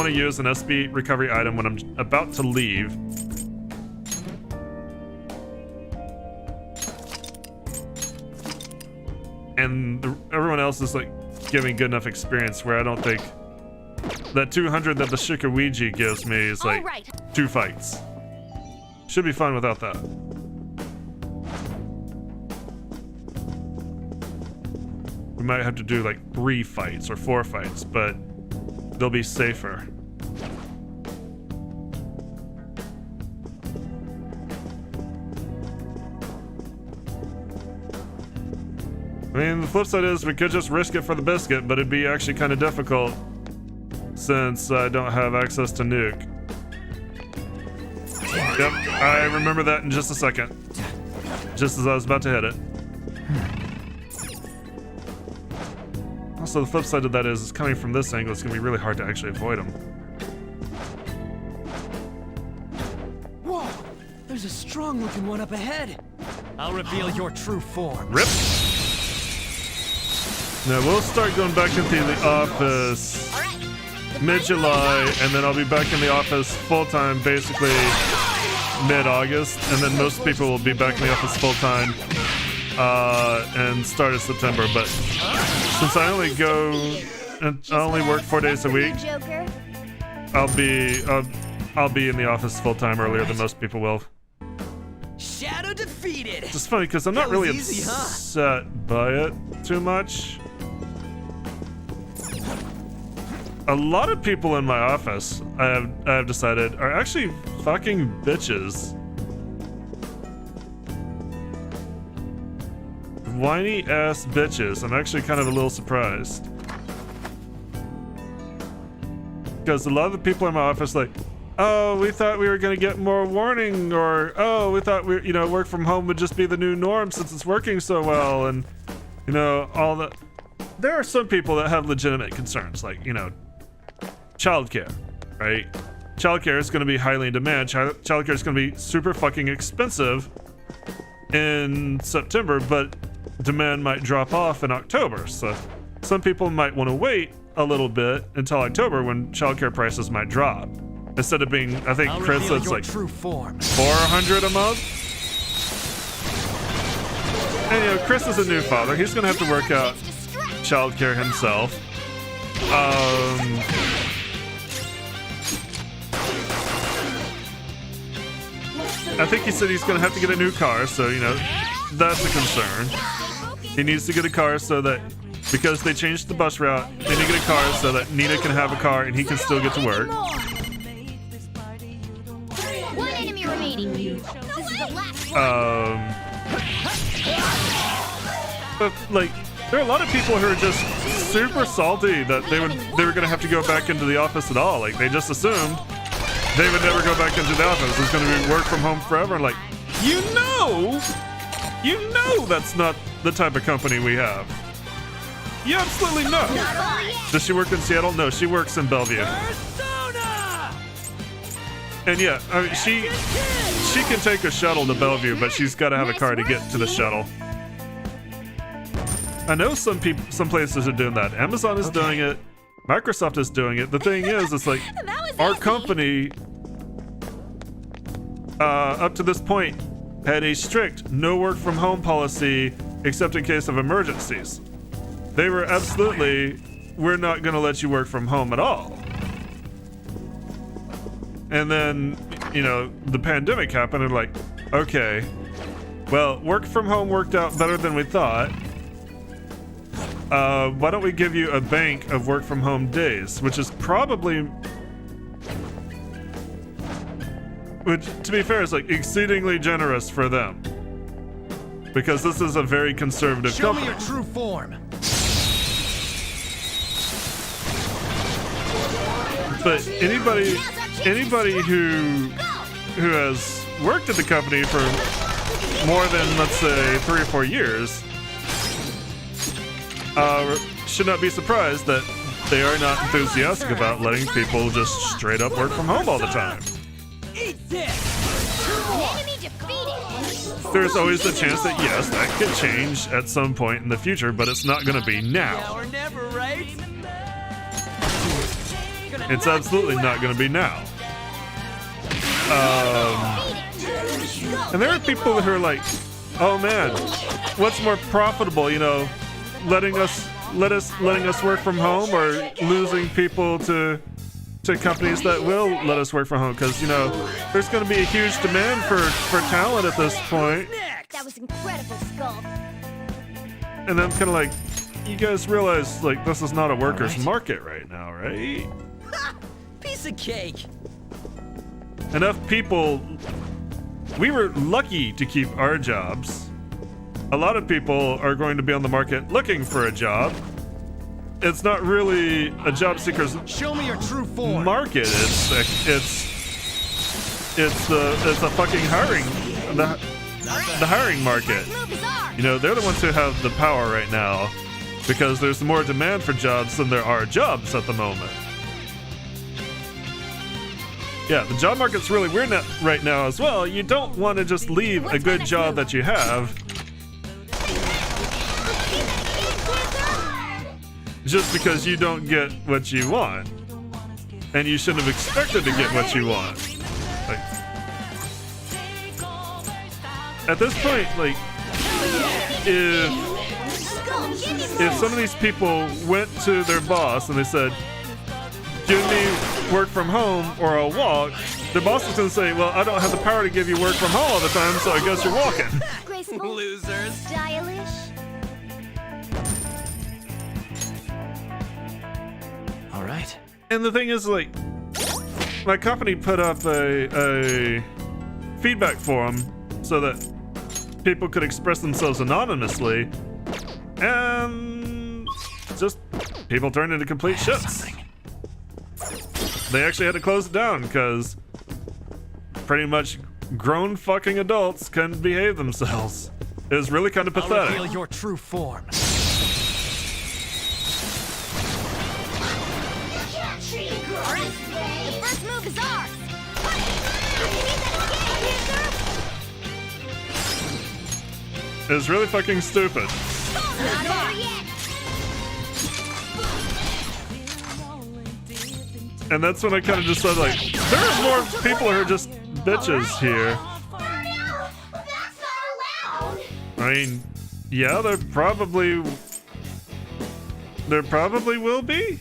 to use an SP recovery item when I'm about to leave. And everyone else is like giving good enough experience where I don't think that 200 that the Shikuiji gives me is like All right. 2 fights. Should be fine without that. We might have to do like 3 fights or 4 fights, but they'll be safer. I mean, the flip side is we could just risk it for the biscuit, but it'd be actually kind of difficult since I don't have access to nuke. Yep, I remember that in just a second. Just as I was about to hit it. Also, the flip side of that is it's coming from this angle. It's going to be really hard to actually avoid them. Whoa! There's a strong-looking one up ahead. I'll reveal your true form. Rip. Now we'll start going back into the office All right. mid-July, and then I'll be back in the office full-time basically mid-August, and then most people will be back in the office full-time and start of September. But since I only work 4 days a week, Joker. I'll be in the office full-time earlier than most people will. Shadow defeated. It's funny because I'm not That was really easy, huh? upset by it too much. A lot of people in my office, I have decided, are actually fucking bitches. Whiny ass bitches. I'm actually kind of a little surprised. Because a lot of the people in my office like, oh, we thought we were going to get more warning, or, oh, we thought work from home would just be the new norm since it's working so well, and, all that. There are some people that have legitimate concerns, like, childcare, right? Childcare is going to be highly in demand. Childcare is going to be super fucking expensive in September, but demand might drop off in October. So some people might want to wait a little bit until October when childcare prices might drop. Instead of being, I think Chris said it's like true form. $400 a month. And Chris is a new father. He's gonna have to work out childcare himself. I think he said he's gonna have to get a new car, so that's a concern. He needs to get a car so that, because they changed the bus route, they need to get a car so that Nina can have a car and he can still get to work. One enemy remaining. This is the last one. But like, there are a lot of people who are just super salty that they were gonna have to go back into the office at all. Like, they just assumed they would never go back into the office. It's gonna be work from home forever. Like, you know that's not the type of company we have. You absolutely know. Does she work in Seattle? No, she works in Bellevue. And yeah, I mean, she can take a shuttle to Bellevue, but she's got to have a car to get to the shuttle. I know some places are doing that. Amazon is doing it. Microsoft is doing it. The thing is, it's like our company, up to this point, had a strict no work from home policy except in case of emergencies. They were absolutely, we're not going to let you work from home at all. And then, the pandemic happened and like, okay, well, work from home worked out better than we thought. Why don't we give you a bank of work from home days, which is probably, which to be fair is like exceedingly generous for them. Because this is a very conservative company. Show me your true form. But anybody who has worked at the company for more than, let's say, 3 or 4 years should not be surprised that they are not enthusiastic about letting people just straight up work from home all the time. Eat this. Enemy defeated. There's always the chance that yes, that could change at some point in the future, but it's not going to be now. Now or never, right? It's absolutely not going to be now. And there are people who are like, oh man, what's more profitable, letting us work from home or losing people to companies that will let us work from home? Because there's going to be a huge demand for talent at this point. That was incredible, Skull. And I'm kind of like, you guys realize like this is not a workers' market right now, right? Piece of cake. Enough people. We were lucky to keep our jobs. A lot of people are going to be on the market looking for a job. It's not really a job seeker's Show me your true form. market. It's a fucking hiring the hiring market. They're the ones who have the power right now because there's more demand for jobs than there are jobs at the moment. Yeah, the job market's really weird right now as well. You don't want to just leave a good job that you have just because you don't get what you want. and you shouldn't have expected to get what you want. Like, at this point, like, if some of these people went to their boss and they said, give me work from home or I'll walk, the boss is going to say, well, I don't have the power to give you work from home all the time, so I guess you're walking. Graceful. Losers. Stylish. All right. And the thing is, like, my company put up a feedback forum so that people could express themselves anonymously, and just people turned into complete shits. They actually had to close it down because pretty much grown fucking adults couldn't behave themselves. It was really kind of I'll pathetic. reveal your true form. The first move is ours. It was really fucking stupid. Not over yet. And that's when I kind of just said, like, there's more people who are just bitches here. That's not allowed. I mean, yeah, there probably will be.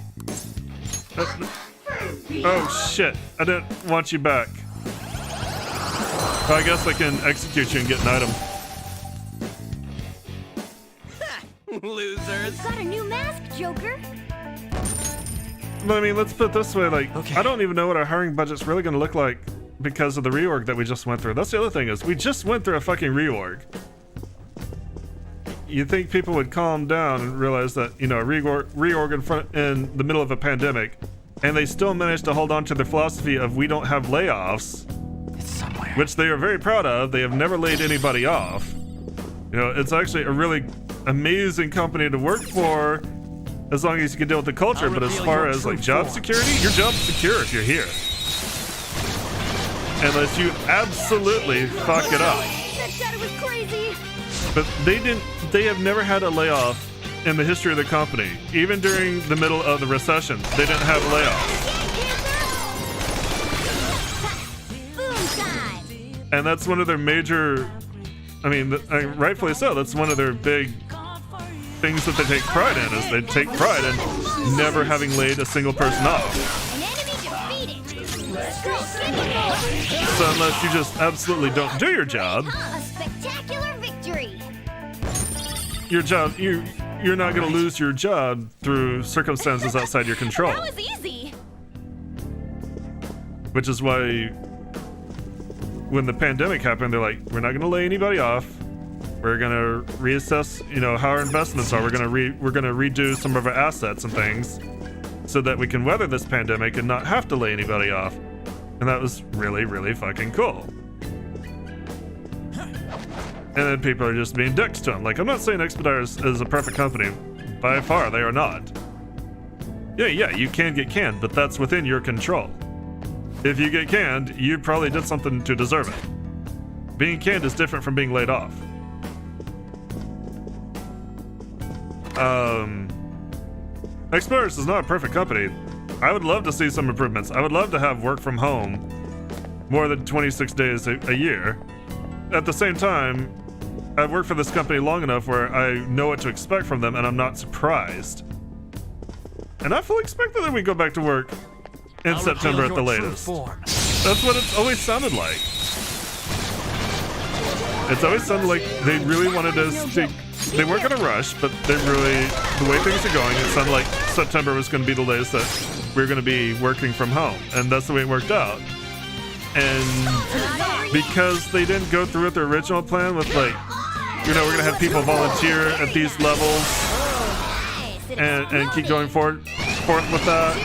Oh shit, I didn't want you back. Well, I guess I can execute you and get an item. Losers. Got a new mask, Joker. But I mean, let's put it this way, like, Okay. I don't even know what our hiring budget's really gonna look like because of the reorg that we just went through. That's the other thing, is we just went through a fucking reorg. You think people would calm down and realize that, you know, a reorg in the middle of a pandemic, and they still managed to hold on to their philosophy of we don't have layoffs, It's somewhere. which they are very proud of. They have never laid anybody off. You know, it's actually a really amazing company to work for as long as you can deal with the culture. I'll But as reveal far your as like true job form. security, your job's secure if you're here. Unless you absolutely fuck it up. That shadow was crazy. But they have never had a layoff in the history of the company. Even during the middle of the recession, they didn't have layoffs. Boom time. And that's one of their major, I mean, rightfully so, that's one of their big things that they take pride in, is they take pride in never having laid a single person off. An enemy defeated. Let's go, Skinny. So unless you just absolutely don't do your job, A spectacular victory. you're not going to lose your job through circumstances outside your control. That was easy. Which is why when the pandemic happened, they're like, we're not going to lay anybody off. We're going to reassess, you know, how our investments are. We're going to redo some of our assets and things so that we can weather this pandemic and not have to lay anybody off. And that was really, really fucking cool. And then people are just being dicks to them. Like, I'm not saying Expeditors is a perfect company. By far, they are not. Yeah, you can get canned, but that's within your control. If you get canned, you probably did something to deserve it. Being canned is different from being laid off. Expeditors is not a perfect company. I would love to see some improvements. I would love to have work from home more than 26 days a year. At the same time, I've worked for this company long enough where I know what to expect from them and I'm not surprised. And I fully expect that we go back to work in I'll September at reveal the your true latest. form. That's what it's always sounded like. It's always sounded like they really wanted to stick. They weren't going to rush, but they really, the way things are going, it sounded like September was going to be the latest that we were going to be working from home. And that's the way it worked out. And because they didn't go through with their original plan with, like, you know, we're going to have people volunteer at these levels and keep going forth with that.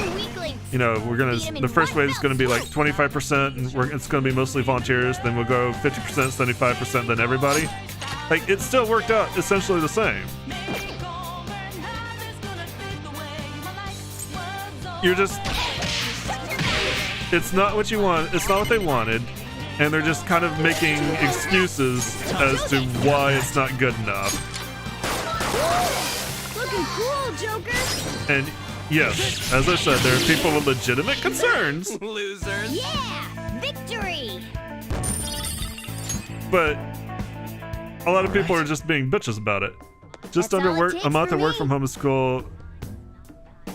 You know, we're gonna, the first wave is gonna be like 25%, and it's gonna be mostly volunteers. Then we'll go 50%, 75%, then everybody. Like, it still worked out essentially the same. You're just, it's not what you want. It's not what they wanted, and they're just kind of making excuses as to why it's not good enough. Looking cool, Joker. And Yes, as I said, there are people with legitimate concerns, Losers. Yeah! Victory! but a lot of people are just being bitches about it. Just That's under all it work, takes a month for of work me. from home school.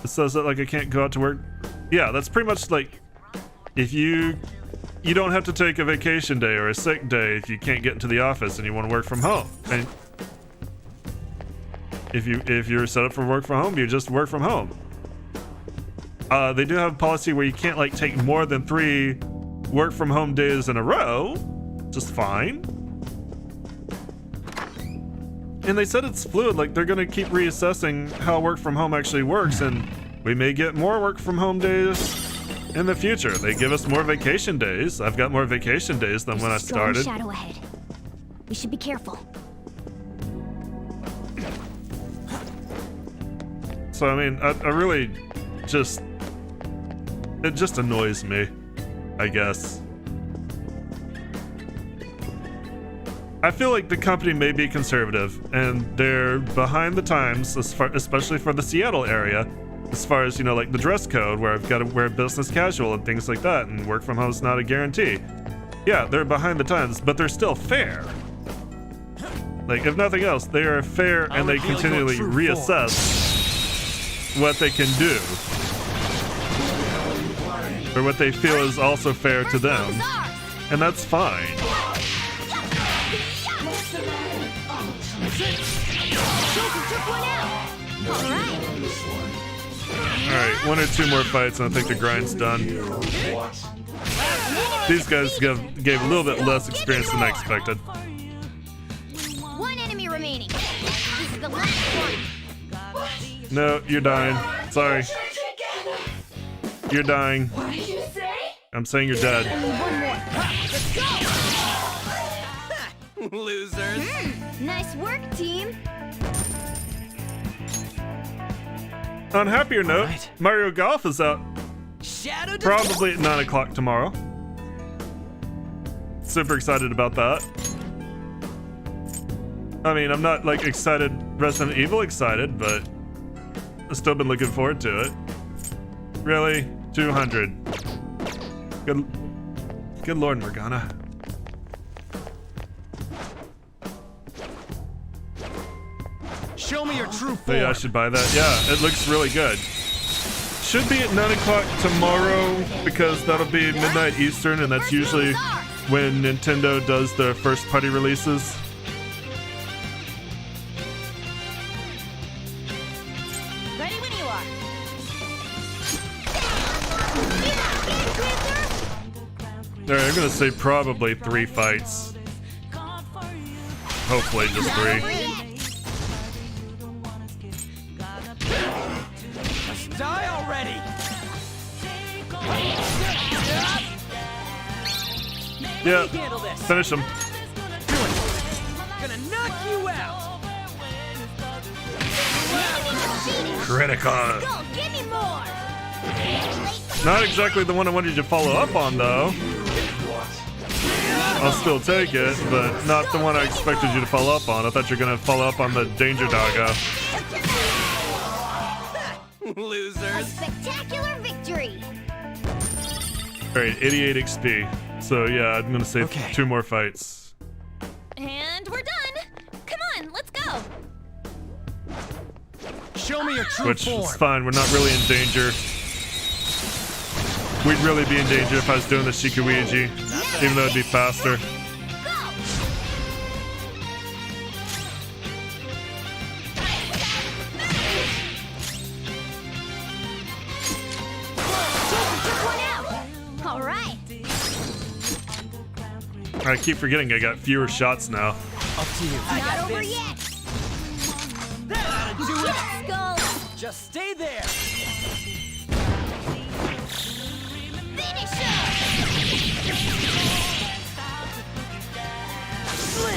It says that like I can't go out to work. Yeah, that's pretty much like if you don't have to take a vacation day or a sick day if you can't get into the office and you want to work from home. And if you're set up for work from home, you just work from home. They do have a policy where you can't like take more than 3 work from home days in a row. Just fine. And they said it's fluid, like they're gonna keep reassessing how work from home actually works, and we may get more work from home days in the future. They give us more vacation days. I've got more vacation days than when I There's a strong started. shadow ahead. We should be careful. So I mean, I really just, it just annoys me, I guess. I feel like the company may be conservative, and they're behind the times, especially for the Seattle area, as far as, you know, like the dress code, where I've got to wear business casual and things like that, and work from home is not a guarantee. Yeah, they're behind the times, but they're still fair. Like, if nothing else, they are fair, and they continually reassess what they can do, or what they feel is also fair to them, and that's fine. Alright, 1 or 2 more fights and I think the grind's done. These guys gave a little bit less experience than I expected. 1 enemy remaining. This is the last one. No, you're dying. Sorry. You're dying. What did you say? I'm saying you're dead. Let's go! Losers. Nice work, team. On a happier note, Alright. Mario Golf is out Shadow. probably at 9 o'clock tomorrow. Super excited about that. I mean, I'm not like excited, Resident Evil excited, but I've still been looking forward to it. Really? 200. Good Lord, Morgana. Show me your true Oh form. yeah, I should buy that. Yeah, it looks really good. Should be at 9 o'clock tomorrow because that'll be midnight Eastern, and that's usually when Nintendo does their first party releases. Ready when you are. Alright, I'm gonna say probably 3 fights. Hopefully just 3. Die already. Yeah, Handle this. finish him. Gonna knock you out. Critical. Go, give me more. Not exactly the one I wanted you to follow up on, though. I'll still take it, but not the one I expected you to follow up on. I thought you were gonna follow up on the Danger Doggo. A Losers. spectacular victory. Alright, 88 XP. So yeah, I'm gonna save Okay. 2 more fights. And we're done. Come on, let's go. Show me your true Which form. is fine, we're not really in danger. We'd really be in danger if I was doing the Shikuiji, even though it'd be faster. All right. I keep forgetting I got fewer shots now. Up to you. Not over yet. Let's go. Just stay there. Finish him.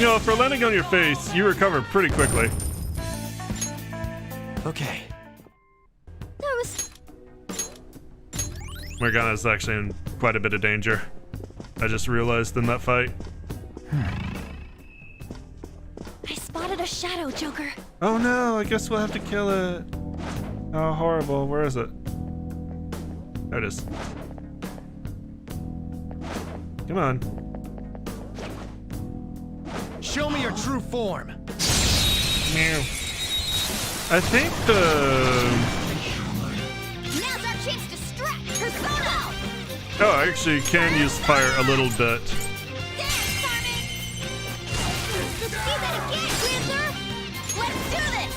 You know, for landing on your face, you recover pretty quickly. Okay. That was Morgana's actually in quite a bit of danger. I just realized in that fight. I spotted a shadow, Joker. Oh no, I guess we'll have to kill it. Oh, horrible. Where is it? There it is. Come on. Show me your true form. Meow. I think the... Now's our chance to strike! Persona! Oh, I actually can use fire a little bit. There, Carmen! Let's see that again, Panther! Let's do this!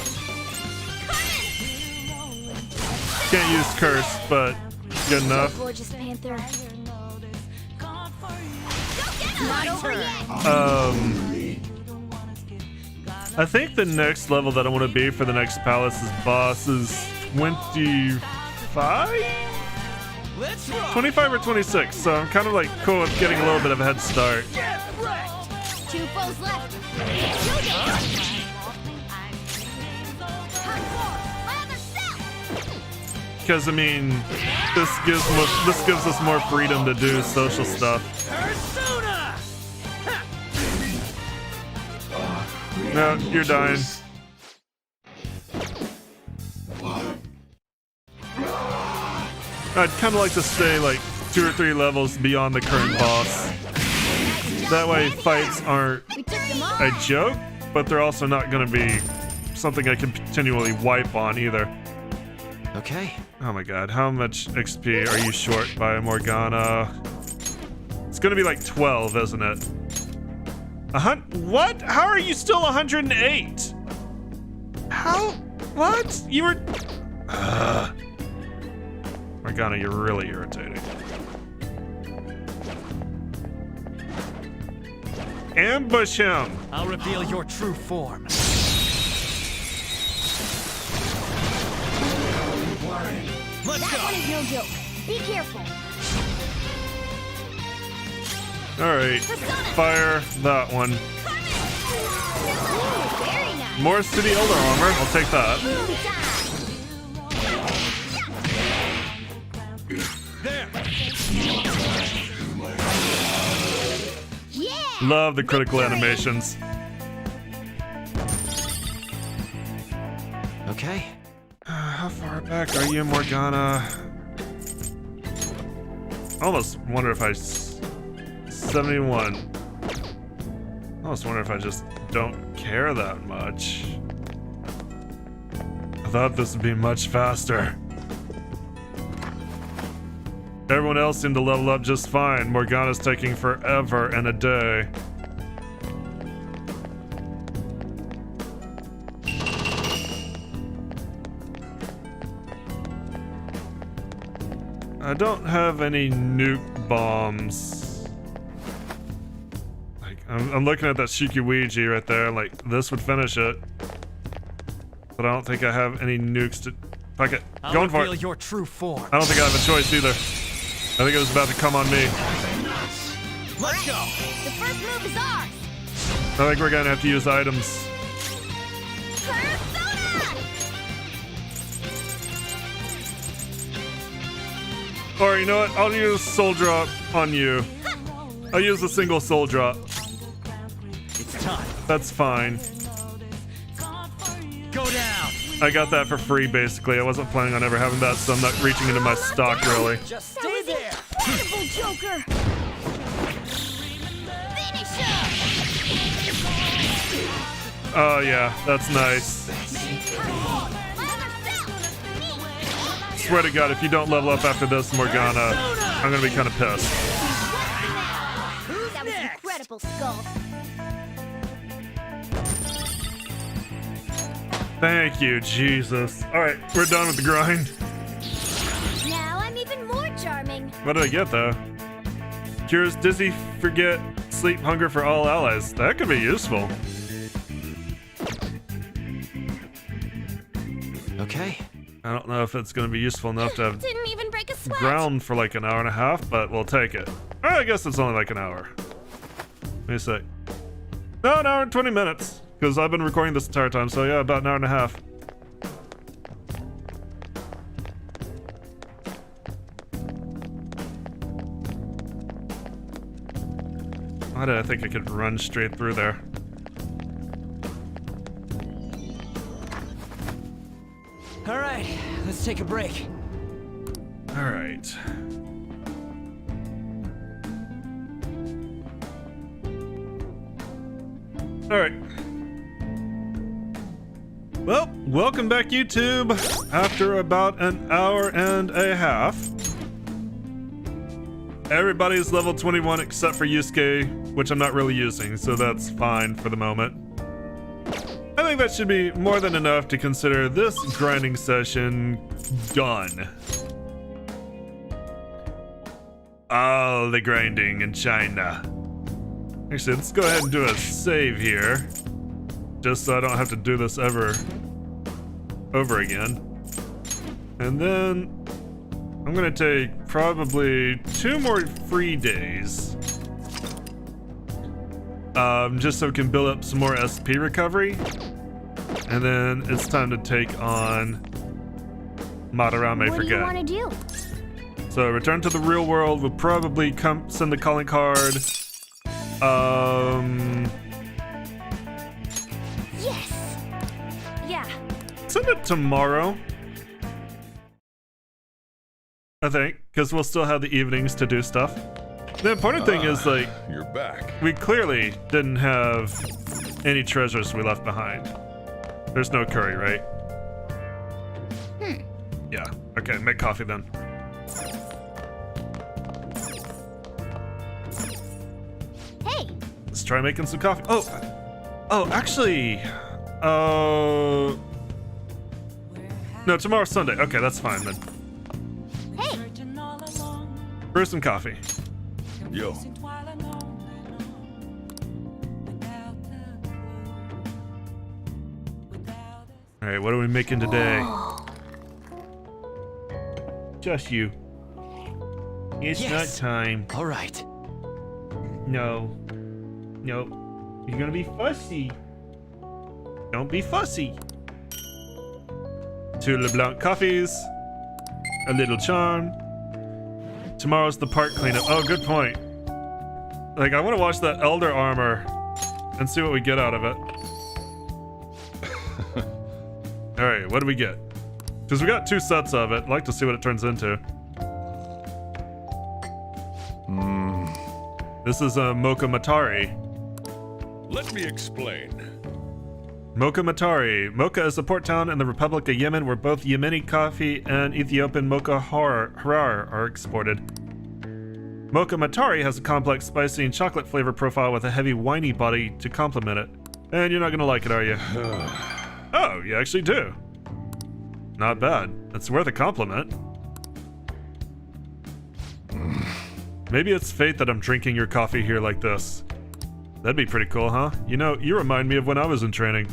Carmen! Can't use curse, but good enough. Gorgeous Panther. Not over yet! I think the next level that I want to be for the next palace's boss is 25? Let's rock. 25 or 26, so I'm kind of like cool with getting a little bit of a head start. Get wrecked. 2 foes left. Hardcore! My other self! Because I mean, this gives us more freedom to do social stuff. Persona. No, you're dying. I'd kind of like to stay like 2 or 3 levels beyond the current boss. That way fights aren't We took them all. a joke, but they're also not going to be something I can continually wipe on either. Okay. Oh my god, how much XP are you short by, Morgana? It's going to be like 12, isn't it? What? How are you still 108? How? What? You were... Morgana, you're really irritating. Ambush him! I'll reveal your true form. Let's That go. one is no joke. Be careful. Alright, fire that one. Very nice. More city elder armor, I'll take that. Boom time. There. Yeah. Love the critical animations. Okay. How far back are you, Morgana? I almost wonder if 71. I almost wonder if I just don't care that much. I thought this would be much faster. Everyone else seemed to level up just fine. Morgana's taking forever and a day. I don't have any nuke bombs. Like, I'm looking at that Shikiwiji right there, like, this would finish it. But I don't think I have any nukes to... Fuck it. I'll Going for reveal it. your true form. I don't think I have a choice either. I think it was about to come on me. Let's go. The first move is ours. I think we're gonna have to use items. Persona. Or you know what? I'll use soul drop on you. I'll use a single soul drop. It's time. That's fine. Go down. I got that for free basically. I wasn't planning on ever having that, so I'm not reaching into my stock really. Just That stay was there. incredible, Joker. Finish him. Oh yeah, that's nice. Hardcore. My other self. Me. Swear to God, if you don't level up after this, Morgana, I'm gonna be kind of pissed. That was incredible, Skull. Thank you, Jesus. All right, we're done with the grind. Now I'm even more charming. What did I get though? Cures dizzy, forget, sleep, hunger for all allies. That could be useful. Okay. I don't know if it's gonna be useful enough to have Didn't even break a sweat. ground for like an hour and a half, but we'll take it. I guess it's only like an hour. Let me see. No, an hour and 20 minutes. Because I've been recording this entire time, so yeah, about an hour and a half. Why did I think I could run straight through there? All right, let's take a break. All right. All right. Well, welcome back, YouTube. After about an hour and a half. Everybody's level 21 except for Yusuke, which I'm not really using, so that's fine for the moment. I think that should be more than enough to consider this grinding session done. All the grinding in China. Actually, let's go ahead and do a save here. Just so I don't have to do this over again. And then I'm gonna take probably 2 more free days. Just so we can build up some more SP recovery. And then it's time to take on Madarame What do you Forget. want to do? So return to the real world. We'll probably send the calling card. Yes. Yeah. Send it tomorrow. I think, because we'll still have the evenings to do stuff. The important thing is, like, You're back. we clearly didn't have any treasures we left behind. There's no curry, right? Yeah. Okay, make coffee then. Hey, Let's try making some coffee. Oh, actually, no, tomorrow's Sunday. Okay, that's fine then. hey, Brew some coffee. Yo. All right, what are we making today? Just you. It's Yes. not time. All right. No. Nope. You're gonna be fussy. Don't be fussy. 2 LeBlanc coffees. A little charm. Tomorrow's the park cleanup. Oh, good point. Like, I want to watch that Elder Armor and see what we get out of it. Alright, what do we get? Because we got 2 sets of it. I'd like to see what it turns into. This is a Mocha Matari. Let me explain. Mocha Matari. Mocha is a port town in the Republic of Yemen where both Yemeni coffee and Ethiopian Mocha Harar are exported. Mocha Matari has a complex spicy and chocolate flavor profile with a heavy winey body to complement it. And you're not gonna like it, are you? Oh, you actually do. Not bad. It's worth a compliment. Maybe it's fate that I'm drinking your coffee here like this. That'd be pretty cool, huh? You know, you remind me of when I was in training.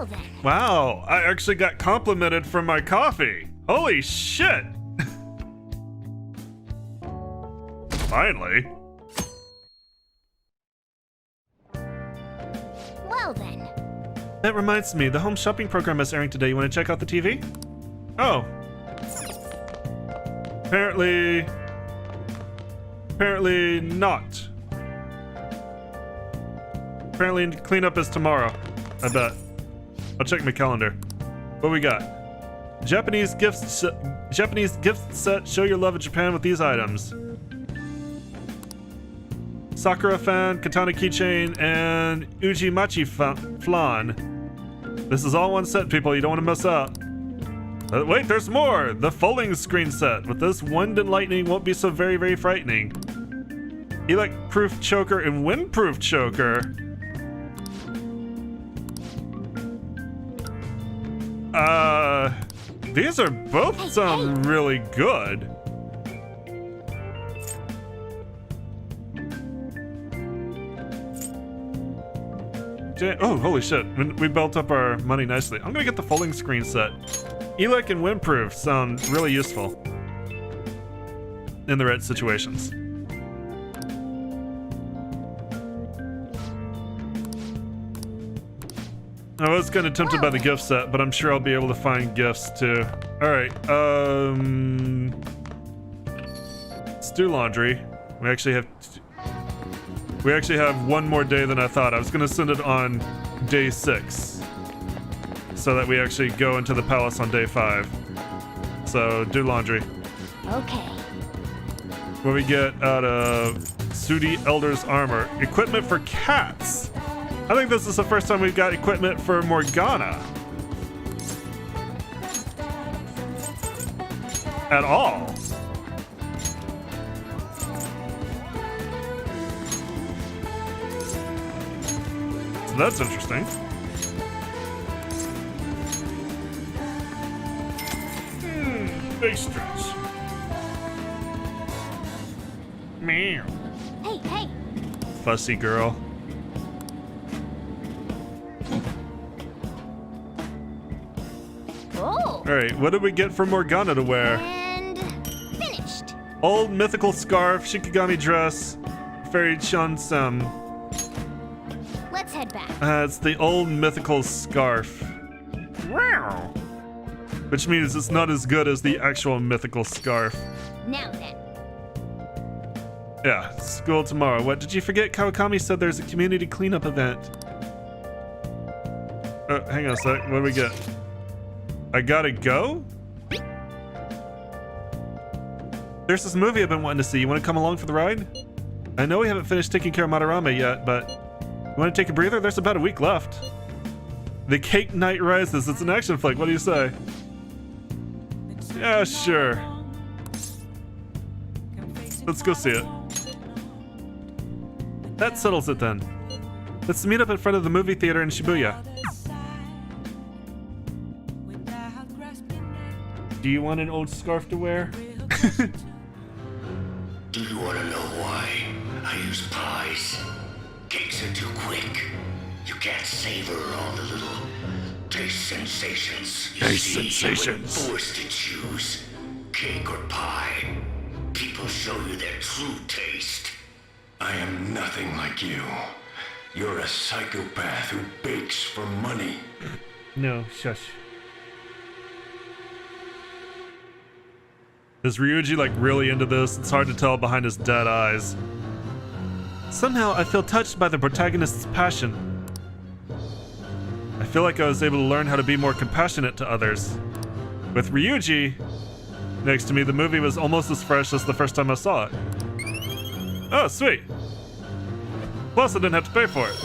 well then. Wow, I actually got complimented for my coffee. Holy shit! Finally. Well then. That reminds me, the home shopping program is airing today. You want to check out the TV? Oh. Apparently not. Apparently cleanup is tomorrow. I bet. I'll check my calendar. What we got? Japanese gift set. Show your love of Japan with these items. Sakura fan, katana keychain, and Uji Machi flan. This is all one set, people. You don't want to miss out. Wait, there's more! The folding screen set. With this, wind and lightning won't be so very, very frightening. Elect-proof choker and wind-proof choker. These are both sound really good. Oh, holy shit. We built up our money nicely. I'm gonna get the folding screen set. Elec and windproof sound really useful in the right situations. I was kind of tempted by the gift set, but I'm sure I'll be able to find gifts too. Alright, let's do laundry. We actually have one more day than I thought. I was gonna send it on day 6, so that we actually go into the palace on day 5. So do laundry. Okay. What we get out of Sudi Elder's armor? Equipment for cats. I think this is the first time we've got equipment for Morgana. At all. So that's interesting. Big stretch. Meow. Hey, hey. Fussy girl. Oh. Alright, what did we get for Morgana to wear? And finished. Old mythical scarf, Shikigami dress, fairy chunsum. Let's head back. It's the old mythical scarf. Wow. Which means it's not as good as the actual mythical scarf. Now then. Yeah, school tomorrow. What, did you forget Kawakami said there's a community cleanup event? Oh, hang on a sec. What do we get? I gotta go? There's this movie I've been wanting to see. You want to come along for the ride? I know we haven't finished taking care of Madarame yet, but you want to take a breather? There's about a week left. The Cake Night Rises. It's an action flick. What do you say? Yeah, sure. Let's go see it. That settles it then. Let's meet up in front of the movie theater in Shibuya. Do you want an old scarf to wear? Do you want to know why I use pies? Cakes are too quick. You can't savor all the little taste sensations. You Taste see, sensations. when forced to choose cake or pie, people show you their true taste. I am nothing like you. You're a psychopath who bakes for money. No, shush. Is Ryuji like really into this? It's hard to tell behind his dead eyes. Somehow I feel touched by the protagonist's passion. I feel like I was able to learn how to be more compassionate to others. With Ryuji next to me, the movie was almost as fresh as the first time I saw it. Oh, sweet. Plus, I didn't have to pay for it.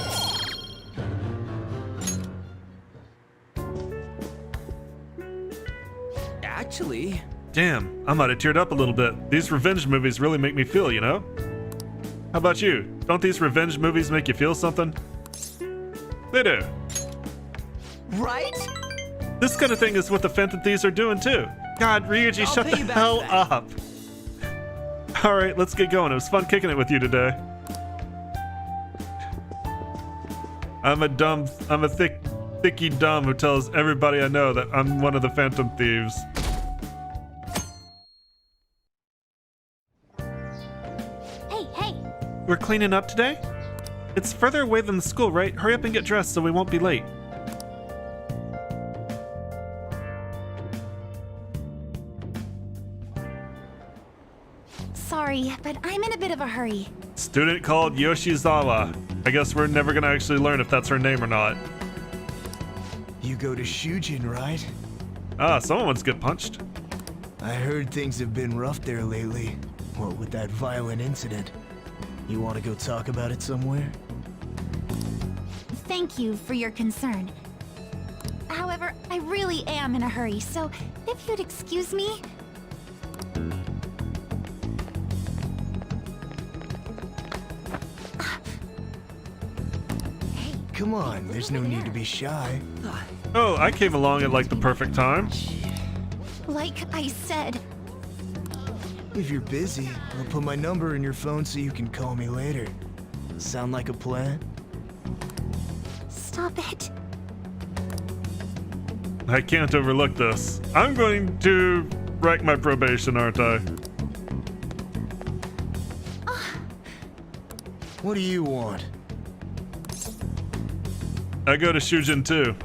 Actually, Damn, I might have teared up a little bit. These revenge movies really make me feel, you know? How about you? Don't these revenge movies make you feel something? They do. right? This kind of thing is what the Phantom Thieves are doing too. God, Ryuji, I'll shut the pay you back hell for that. up. Alright, let's get going. It was fun kicking it with you today. I'm a thicky dumb who tells everybody I know that I'm one of the Phantom Thieves. Hey, hey. We're cleaning up today? It's further away than the school, right? Hurry up and get dressed so we won't be late. Sorry, but I'm in a bit of a hurry. Student called Yoshizawa. I guess we're never gonna actually learn if that's her name or not. You go to Shujin, right? Ah, someone wants to get punched. I heard things have been rough there lately. What with that violent incident? You want to go talk about it somewhere? Thank you for your concern. However, I really am in a hurry, so if you'd excuse me... Come on, there's no need to be shy. Oh, I came along at like the perfect time. Like I said, If you're busy, I'll put my number in your phone so you can call me later. Sound like a plan? stop it. I can't overlook this. I'm going to wreck my probation, aren't I? What do you want? I go to Shujin too.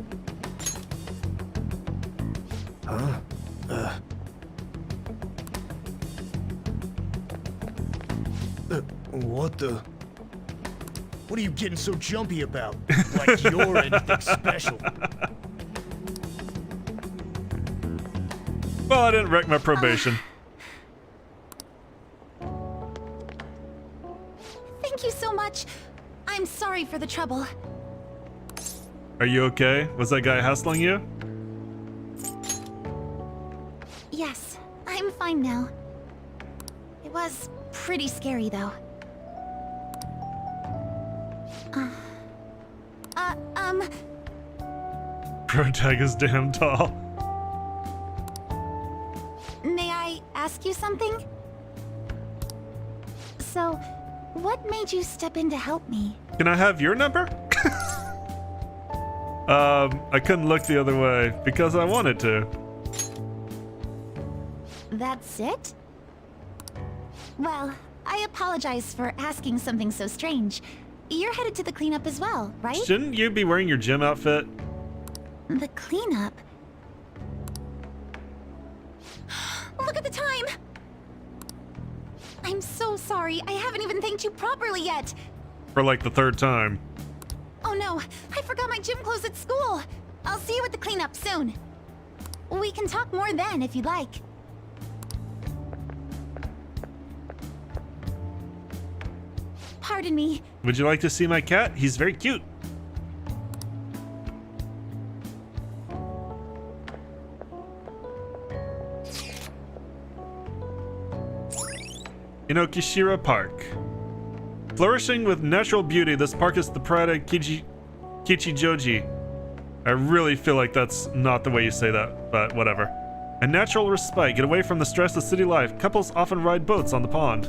Huh? What the? What are you getting so jumpy about? Like you're anything special. Well, I didn't wreck my probation. Thank you so much. I'm sorry for the trouble. Are you okay? Was that guy hassling you? Yes, I'm fine now. It was pretty scary, though. Protag is damn tall. May I ask you something? So, what made you step in to help me? Can I have your number? I couldn't look the other way because I wanted to. That's it? Well, I apologize for asking something so strange. You're headed to the cleanup as well, right? Shouldn't you be wearing your gym outfit? The cleanup? Look at the time! I'm so sorry. I haven't even thanked you properly yet. For like the third time. Oh no, I forgot my gym clothes at school. I'll see you at the cleanup soon. We can talk more then if you'd like. Pardon me. Would you like to see my cat? He's very cute. Inokishira Park. Flourishing with natural beauty, this park is the pride of Kichijoji. I really feel like that's not the way you say that, but whatever. A natural respite, get away from the stress of city life. Couples often ride boats on the pond.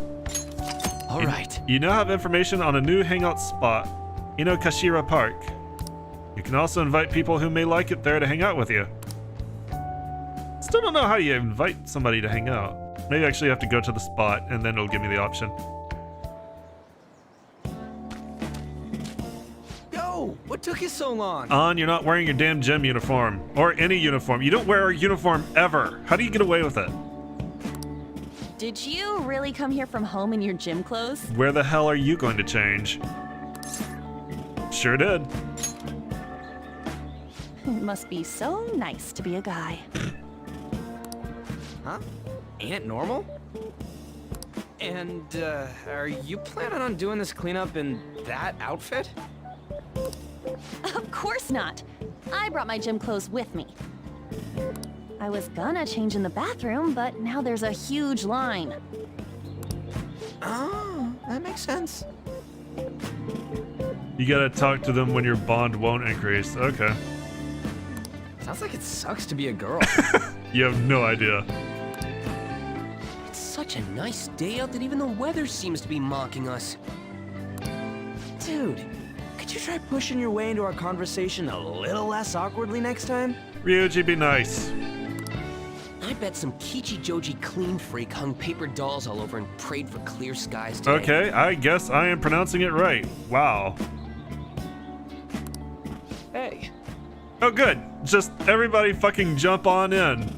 All right. You now have information on a new hangout spot, Inokashira Park. You can also invite people who may like it there to hang out with you. Still don't know how you invite somebody to hang out. Maybe I actually have to go to the spot and then it'll give me the option. Yo, what took you so long? You're not wearing your damn gym uniform. Or any uniform. You don't wear a uniform ever. How do you get away with it? Did you really come here from home in your gym clothes? Where the hell are you going to change? Sure did. It must be so nice to be a guy. Huh? Ain't it normal? And, are you planning on doing this cleanup in that outfit? Of course not. I brought my gym clothes with me. I was gonna change in the bathroom, but now there's a huge line. Oh, that makes sense. You gotta talk to them when your bond won't increase. Okay. Sounds like it sucks to be a girl. You have no idea. It's such a nice day out that even the weather seems to be mocking us. Dude, could you try pushing your way into our conversation a little less awkwardly next time? Ryuji, be nice. I bet some Kichijoji clean freak hung paper dolls all over and prayed for clear skies today. Okay, I guess I am pronouncing it right. Wow. Hey, Oh, good. Just everybody fucking jump on in.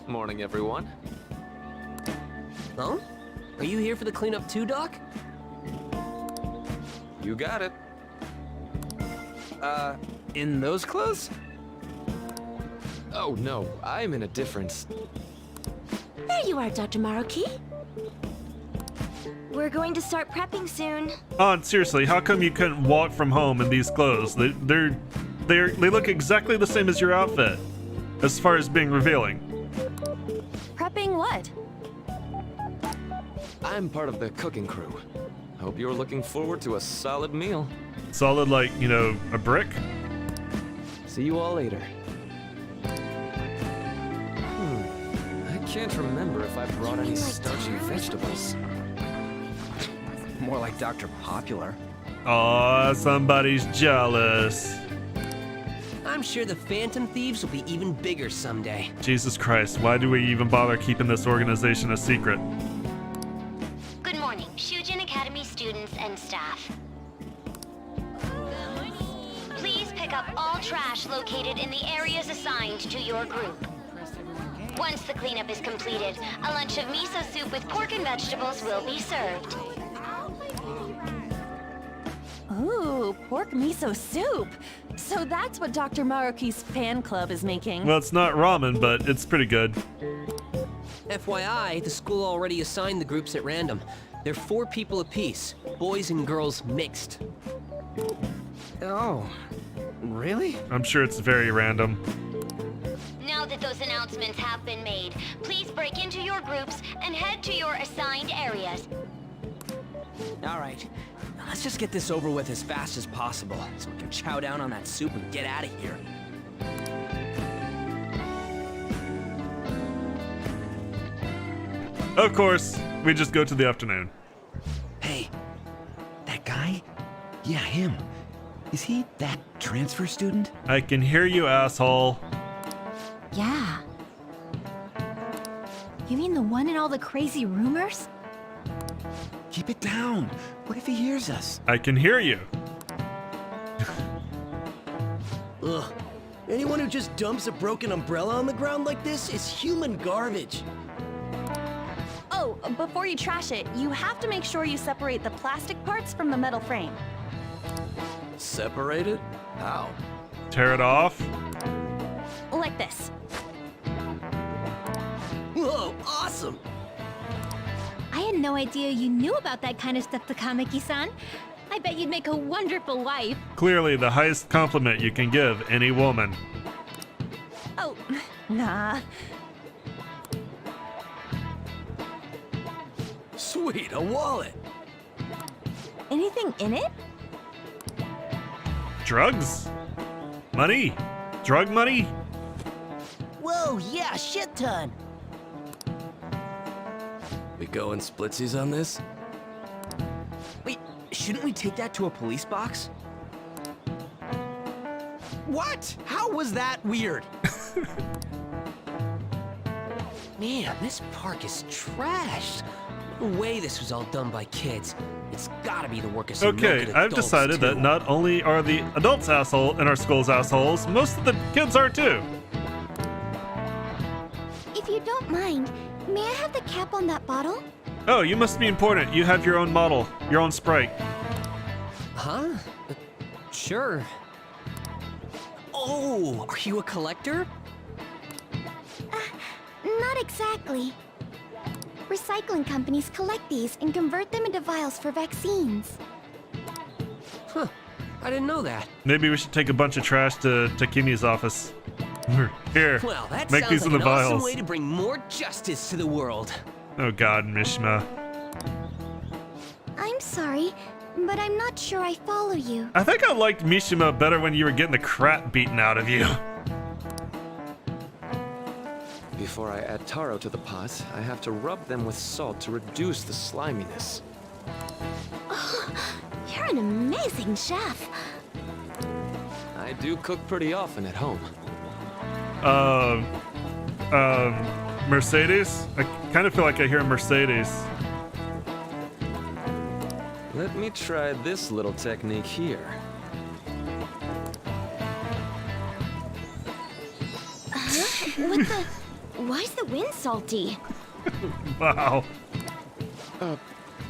morning, everyone. Huh? Are you here for the cleanup too, Doc? You got it. In those clothes? Oh no, I'm in a different. There you are, Dr. Maruki. We're going to start prepping soon. Seriously, how come you couldn't walk from home in these clothes? They look exactly the same as your outfit, as far as being revealing. Prepping what? I'm part of the cooking crew. Hope you're looking forward to a solid meal. Solid like, you know, a brick? See you all later. I can't remember if I brought any starchy vegetables. More like Dr. Popular. Aw, somebody's jealous. I'm sure the Phantom Thieves will be even bigger someday. Jesus Christ, why do we even bother keeping this organization a secret? Good morning, Shujin Academy students and staff. Please pick up all trash located in the areas assigned to your group. Once the cleanup is completed, a lunch of miso soup with pork and vegetables will be served. Ooh, pork miso soup. So that's what Dr. Maruki's fan club is making. Well, it's not ramen, but it's pretty good. FYI, the school already assigned the groups at random. They're 4 people apiece, boys and girls mixed. Oh, really? I'm sure it's very random. Now that those announcements have been made, please break into your groups and head to your assigned areas. All right, let's just get this over with as fast as possible so we can chow down on that soup and get out of here. Of course, we just go to the afternoon. Hey, that guy? Yeah, him. Is he that transfer student? I can hear you, asshole. Yeah. You mean the one in all the crazy rumors? Keep it down. What if he hears us? I can hear you. Ugh. Anyone who just dumps a broken umbrella on the ground like this is human garbage. Oh, before you trash it, you have to make sure you separate the plastic parts from the metal frame. Separate it? How? Tear it off. Like this. Whoa, awesome! I had no idea you knew about that kind of stuff, Takamaki-san. I bet you'd make a wonderful wife. Clearly the highest compliment you can give any woman. Oh, nah. Sweet, a wallet! Anything in it? Drugs? Money? Drug money? Whoa, yeah, shit ton! We going splitsies on this? Wait, shouldn't we take that to a police box? What? How was that weird? Man, this park is trashed. No way this was all done by kids. It's gotta be the work of some Okay, no-good I've adults, decided that too. not only are the adults asshole in our school's assholes, most of the kids are too. If you don't mind, may I have the cap on that bottle? Oh, you must be important. You have your own model, your own Sprite. Huh? Sure. Oh, are you a collector? Not exactly. Recycling companies collect these and convert them into vials for vaccines. Huh. I didn't know that. Maybe we should take a bunch of trash to Takemi's office. Here, Well, that make sounds these like in the an awesome vials. way to bring more justice to the world. Oh god, Mishima. I'm sorry, but I'm not sure I follow you. I think I liked Mishima better when you were getting the crap beaten out of you. Before I add taro to the pot, I have to rub them with salt to reduce the sliminess. Oh, you're an amazing chef. I do cook pretty often at home. Mercedes? I kind of feel like I hear Mercedes. Let me try this little technique here. What the? Why's the wind salty? Wow.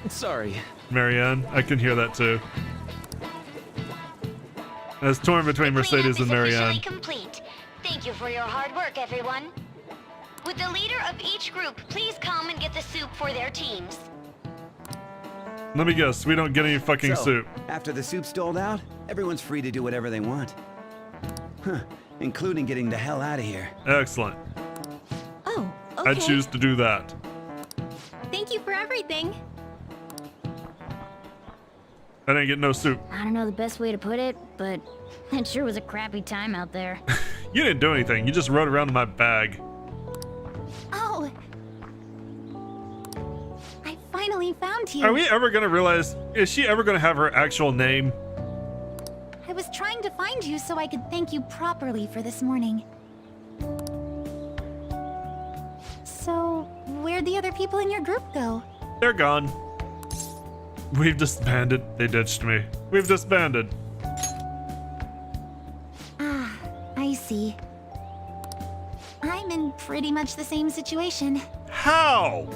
Sorry. Marianne, I can hear that too. I was torn between Mercedes and Marianne. Complete. Thank you for your hard work, everyone. Would the leader of each group please come and get the soup for their teams? Let me guess, we don't get any fucking soup. After the soup's doled out, everyone's free to do whatever they want. Huh, including getting the hell out of here. Excellent. Oh, okay. I choose to do that. Thank you for everything. I didn't get no soup. I don't know the best way to put it, but it sure was a crappy time out there. You didn't do anything. You just rode around in my bag. Oh. I finally found you. Are we ever gonna realize, is she ever gonna have her actual name? I was trying to find you so I could thank you properly for this morning. So, where'd the other people in your group go? They're gone. We've disbanded. They ditched me. We've disbanded. Ah, I see. I'm in pretty much the same situation. How?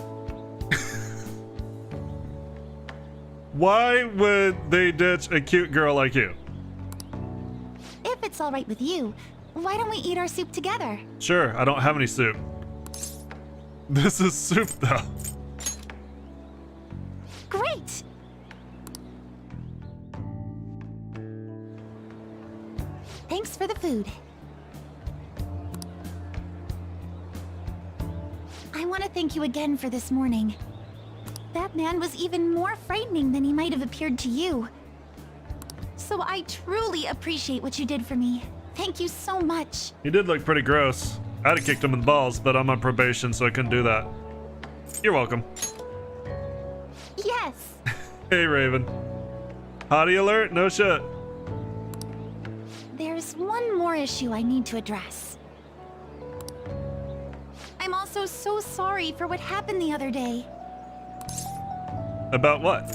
Why would they ditch a cute girl like you? If it's all right with you, why don't we eat our soup together? Sure, I don't have any soup. This is soup though. Great! Thanks for the food. I want to thank you again for this morning. That man was even more frightening than he might have appeared to you. So I truly appreciate what you did for me. Thank you so much. He did look pretty gross. I'd have kicked him in the balls, but I'm on probation, so I couldn't do that. You're welcome. Yes. Hey, Raven. Hottie alert? No shit. There's one more issue I need to address. I'm also so sorry for what happened the other day. About what?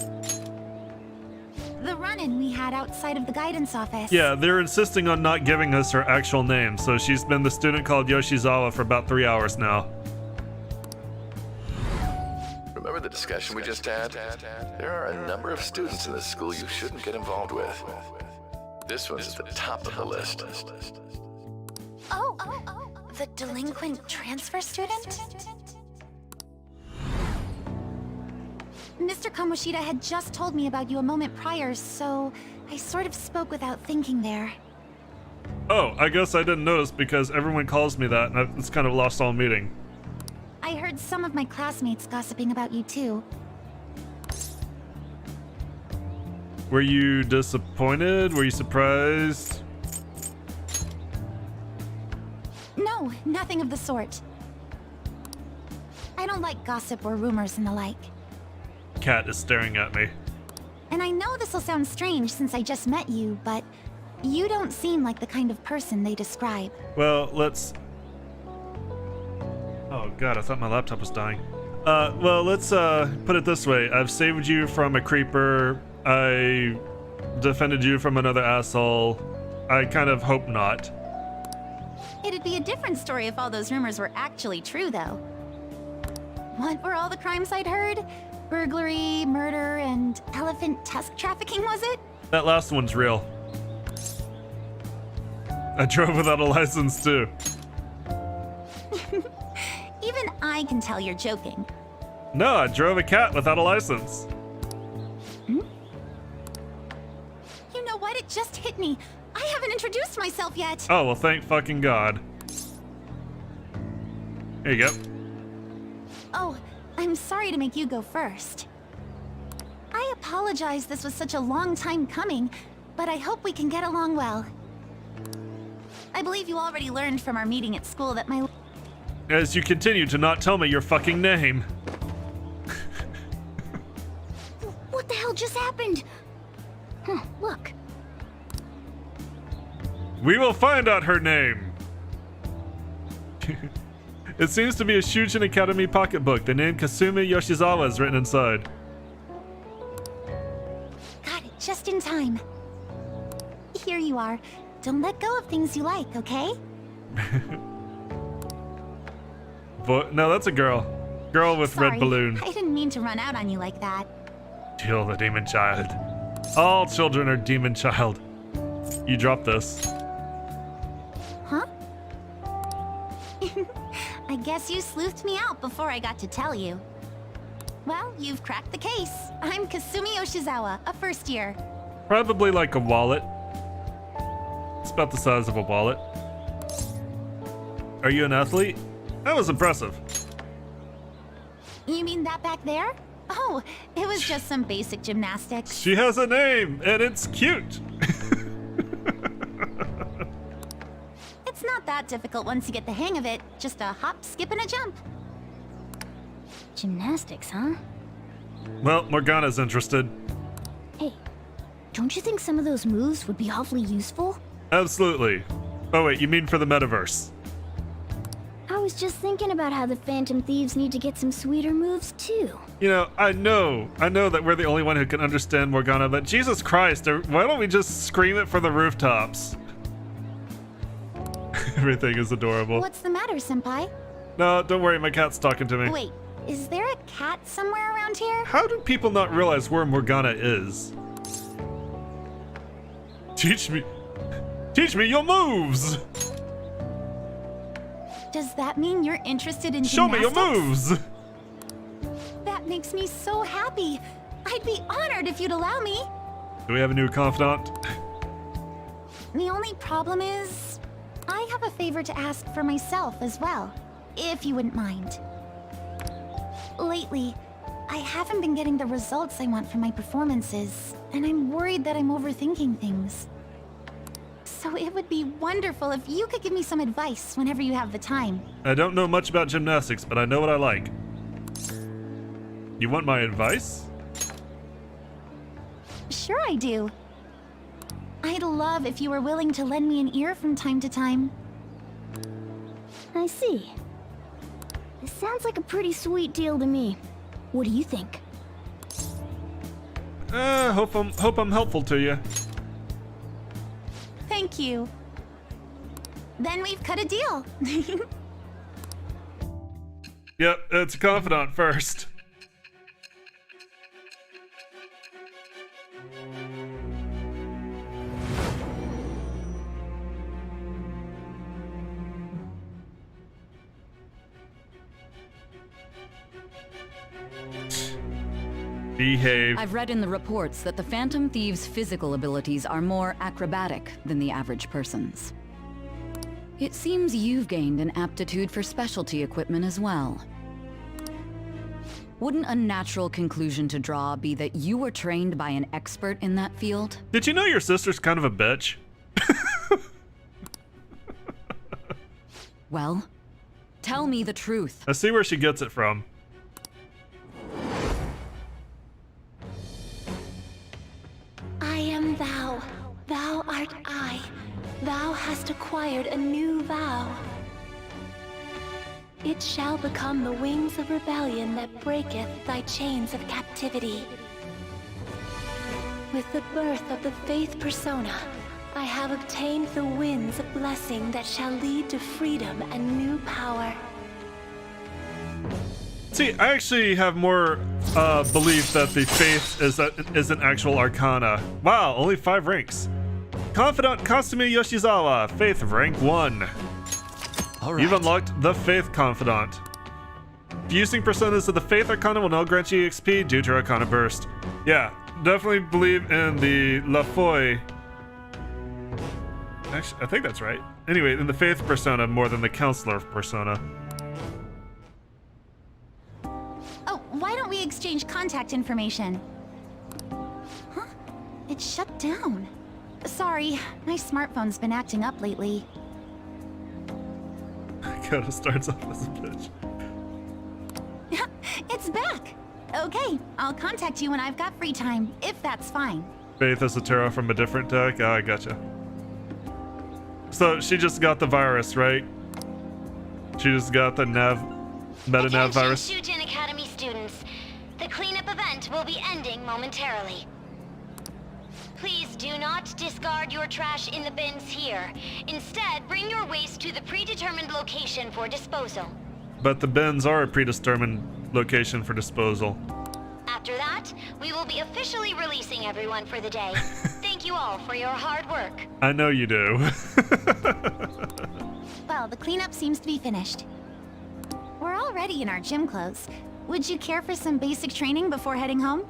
The run-in we had outside of the guidance office. Yeah, they're insisting on not giving us her actual name, so she's been the student called Yoshizawa for about 3 hours now. Remember the discussion we just had? There are a number of students in this school you shouldn't get involved with. This one's at the top of the list. Oh, the delinquent transfer student? Mr. Kamoshida had just told me about you a moment prior, so I sort of spoke without thinking there. Oh, I guess I didn't notice because everyone calls me that, and it's kind of lost all meaning. I heard some of my classmates gossiping about you too. Were you disappointed? Were you surprised? No, nothing of the sort. I don't like gossip or rumors and the like. Cat is staring at me. And I know this'll sound strange since I just met you, but you don't seem like the kind of person they describe. Well, let's... Oh god, I thought my laptop was dying. Well, let's put it this way. I've saved you from a creeper. I defended you from another asshole. I kind of hope not. It'd be a different story if all those rumors were actually true, though. What were all the crimes I'd heard? Burglary, murder, and elephant tusk trafficking, was it? That last one's real. I drove without a license, too. Even I can tell you're joking. No, I drove a cat without a license. Hmm? You know what? It just hit me. I haven't introduced myself yet. Oh, well, thank fucking God. Here you go. Oh, I'm sorry to make you go first. I apologize this was such a long time coming, but I hope we can get along well. I believe you already learned from our meeting at school that my... As you continue to not tell me your fucking name. What the hell just happened? Huh, look. We will find out her name. It seems to be a Shujin Academy pocketbook. The name Kasumi Yoshizawa is written inside. Got it just in time. Here you are. Don't let go of things you like, okay? No, that's a girl. Girl with Sorry, red balloon. I didn't mean to run out on you like that. Kill the demon child. All children are demon child. You dropped this. Huh? I guess you sleuthed me out before I got to tell you. Well, you've cracked the case. I'm Kasumi Yoshizawa, a first year. Probably like a wallet. It's about the size of a wallet. Are you an athlete? That was impressive. You mean that back there? Oh, it was just some basic gymnastics. She has a name, and it's cute. It's not that difficult once you get the hang of it. Just a hop, skip, and a jump. Gymnastics, huh? Well, Morgana's interested. Hey, don't you think some of those moves would be awfully useful? Absolutely. Oh wait, you mean for the metaverse? I was just thinking about how the Phantom Thieves need to get some sweeter moves, too. You know that we're the only one who can understand Morgana, but Jesus Christ, why don't we just scream it from the rooftops? Everything is adorable. What's the matter, senpai? No, don't worry, my cat's talking to me. Wait, Is there a cat somewhere around here? How do people not realize where Morgana is? Teach me your moves! Does that mean you're interested in Show me your gymnastics? moves! That makes me so happy. I'd be honored if you'd allow me. Do we have a new confidant? The only problem is, I have a favor to ask for myself as well, if you wouldn't mind. Lately, I haven't been getting the results I want from my performances, and I'm worried that I'm overthinking things. So it would be wonderful if you could give me some advice whenever you have the time. I don't know much about gymnastics, but I know what I like. You want my advice? Sure I do. I'd love if you were willing to lend me an ear from time to time. I see. This sounds like a pretty sweet deal to me. What do you think? Hope I'm helpful to you. Thank you. Then we've cut a deal. Yep, it's a confidant first. Behave. I've read in the reports that the Phantom Thieves' physical abilities are more acrobatic than the average person's. It seems you've gained an aptitude for specialty equipment as well. Wouldn't a natural conclusion to draw be that you were trained by an expert in that field? Did you know your sister's kind of a bitch? Well, tell me the truth. I see where she gets it from. I am thou, thou art I. Thou hast acquired a new vow. It shall become the wings of rebellion that breaketh thy chains of captivity. With the birth of the faith persona, I have obtained the winds of blessing that shall lead to freedom and new power. See, I actually have more belief that the faith is an actual arcana. Wow, only 5 ranks. Confidant Kasumi Yoshizawa, faith rank 1. All right. You've unlocked the Faith Confidant. Fusing personas of the Faith Arcana will now grant you XP due to Arcana Burst. Yeah, definitely believe in the La Foy. Actually, I think that's right. Anyway, in the Faith persona more than the Counselor persona. Oh, why don't we exchange contact information? Huh? It shut down. Sorry, my smartphone's been acting up lately. Koda starts off as a bitch. It's back! Okay, I'll contact you when I've got free time, if that's fine. Faith is a tarot from a different deck? Ah, I gotcha. So she just got the virus, right? She just got the meta-nav virus. Shujin Academy students, the cleanup event will be ending momentarily. Please do not discard your trash in the bins here. Instead, bring your waste to the predetermined location for disposal. But the bins are a predetermined location for disposal. After that, we will be officially releasing everyone for the day. Thank you all for your hard work. I know you do. Well, the cleanup seems to be finished. We're already in our gym clothes. Would you care for some basic training before heading home?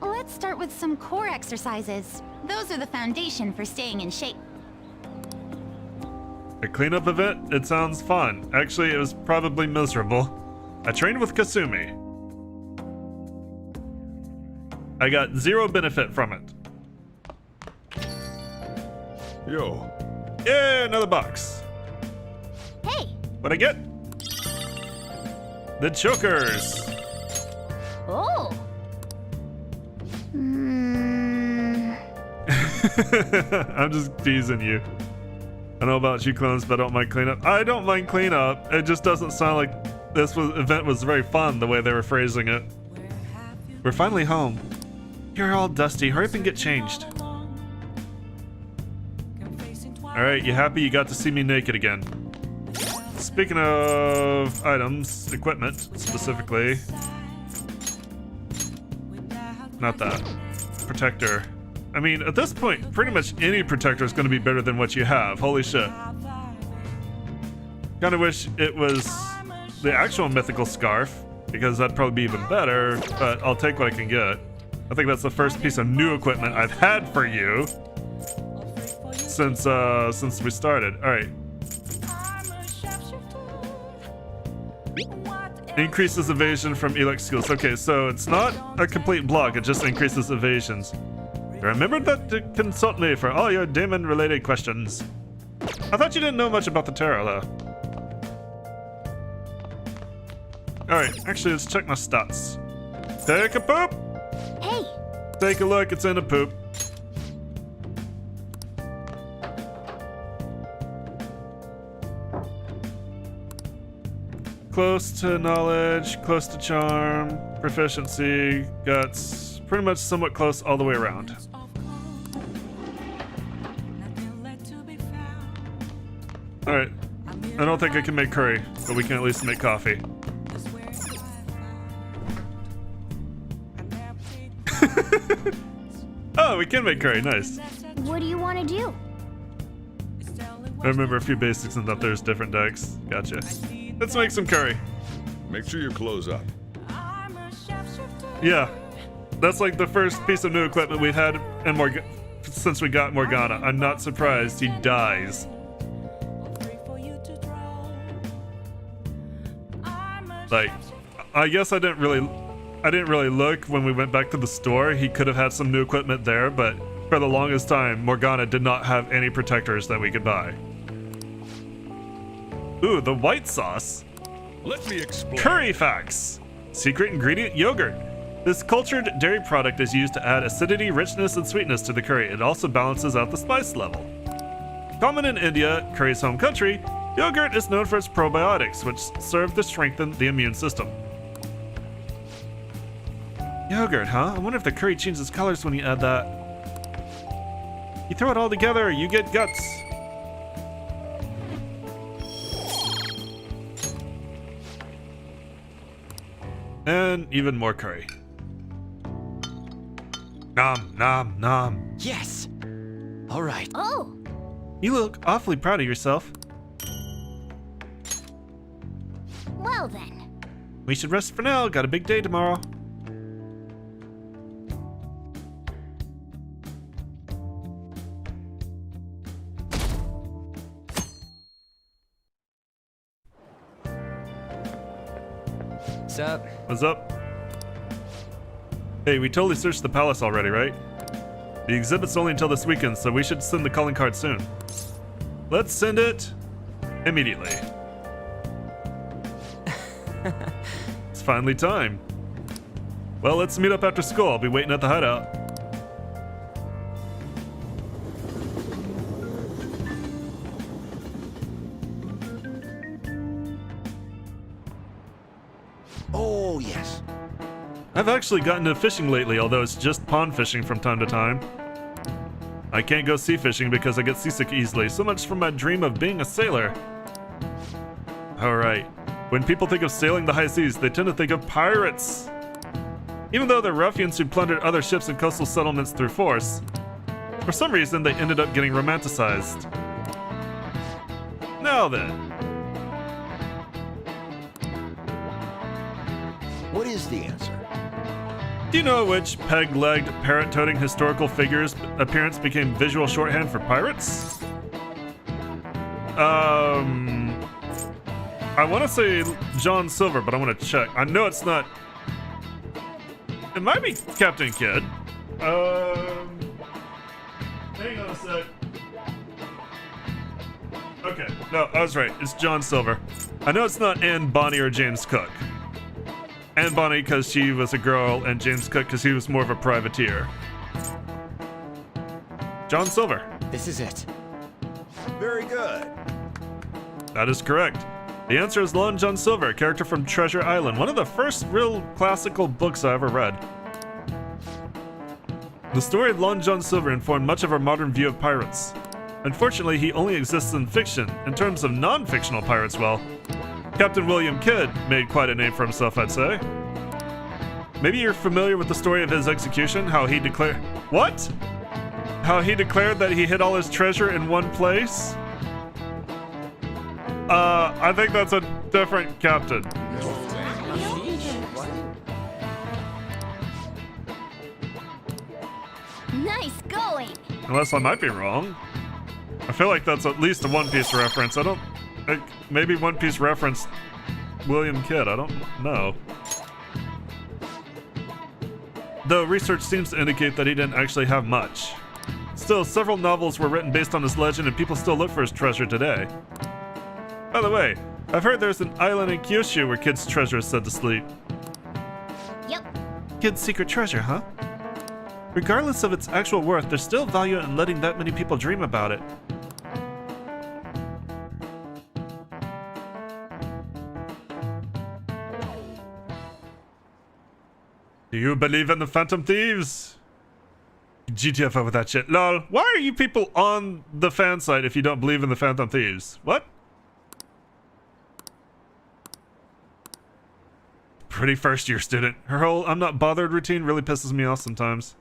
Let's start with some core exercises. Those are the foundation for staying in shape. A cleanup event? It sounds fun. Actually, it was probably miserable. I trained with Kasumi. I got 0 benefit from it. Yo. Yeah, another box. Hey! What'd I get? The chokers. Oh! I'm just teasing you. I know about you clones, but I don't mind cleanup. I don't mind cleanup. It just doesn't sound like this event was very fun the way they were phrasing it. We're finally home. You're all dusty. Hurry up and get changed. Alright, you happy you got to see me naked again? speaking of items, equipment specifically. Not that. Protector. I mean, at this point, pretty much any protector is going to be better than what you have. Holy shit. Kinda wish it was the actual mythical scarf, because that'd probably be even better, but I'll take what I can get. I think that's the first piece of new equipment I've had for you since we started. Alright. Increases evasion from elect skills. Okay, so it's not a complete block, it just increases evasions. Remember that to consult me for all your demon-related questions. I thought you didn't know much about the tarot, though. Alright, actually, let's check my stats. Take a poop! Hey! Take a look, it's in a poop. Close to knowledge, close to charm, proficiency, guts, pretty much somewhat close all the way around. Alright, I don't think I can make curry, but we can at least make coffee. Oh, we can make curry, nice. What do you want to do? I remember a few basics and that there's different decks. Gotcha. Let's make some curry. Make sure you close up. Yeah, that's like the first piece of new equipment we've had in since we got Morgana. I'm not surprised he dies. Like, I guess I didn't really look when we went back to the store. He could have had some new equipment there, but for the longest time, Morgana did not have any protectors that we could buy. Ooh, the white sauce. Let me explain. Curry facts. Secret ingredient yogurt. This cultured dairy product is used to add acidity, richness, and sweetness to the curry. It also balances out the spice level. Common in India, curry's home country, yogurt is known for its probiotics, which serve to strengthen the immune system. Yogurt, huh? I wonder if the curry changes colors when you add that. You throw it all together, you get guts. And even more curry. Nom, nom, nom. Yes! Alright. Oh! You look awfully proud of yourself. Well then. We should rest for now. Got a big day tomorrow. What's up? What's up? Hey, we totally searched the palace already, right? The exhibit's only until this weekend, so we should send the calling card soon. Let's send it immediately. It's finally time. Well, let's meet up after school. I'll be waiting at the hideout. Oh, yes. I've actually gotten into fishing lately, although it's just pond fishing from time to time. I can't go sea fishing because I get seasick easily, so much for my dream of being a sailor. Alright, when people think of sailing the high seas, they tend to think of pirates. Even though they're ruffians who plundered other ships and coastal settlements through force, for some reason they ended up getting romanticized. Now then. What is the answer? Do you know which peg-legged, parrot-toting historical figure's appearance became visual shorthand for pirates? I want to say John Silver, but I want to check. I know it's not. It might be Captain Kidd. Hang on a sec. Okay, no, I was right. It's John Silver. I know it's not Anne Bonny or James Cook. Anne Bonny because she was a girl, and James Cook because he was more of a privateer. John Silver. This is it. Very good. That is correct. The answer is Long John Silver, a character from Treasure Island, one of the first real classical books I ever read. The story of Long John Silver informed much of our modern view of pirates. Unfortunately, he only exists in fiction. In terms of non-fictional pirates, well, Captain William Kidd made quite a name for himself, I'd say. Maybe you're familiar with the story of his execution, how he declared... What? How he declared that he hid all his treasure in one place? I think that's a different captain. Nice going. Unless I might be wrong. I feel like that's at least a One Piece reference. I don't... maybe One Piece referenced William Kidd. I don't know. Though research seems to indicate that he didn't actually have much. Still, several novels were written based on his legend and people still look for his treasure today. By the way, I've heard there's an island in Kyushu where Kidd's treasure is said to sleep. Yep. Kidd's secret treasure, huh? Regardless of its actual worth, there's still value in letting that many people dream about it. Do you believe in the Phantom Thieves? GTFO with that shit. Lol, why are you people on the fan site if you don't believe in the Phantom Thieves? What? Pretty first year student. Her whole I'm not bothered routine really pisses me off sometimes.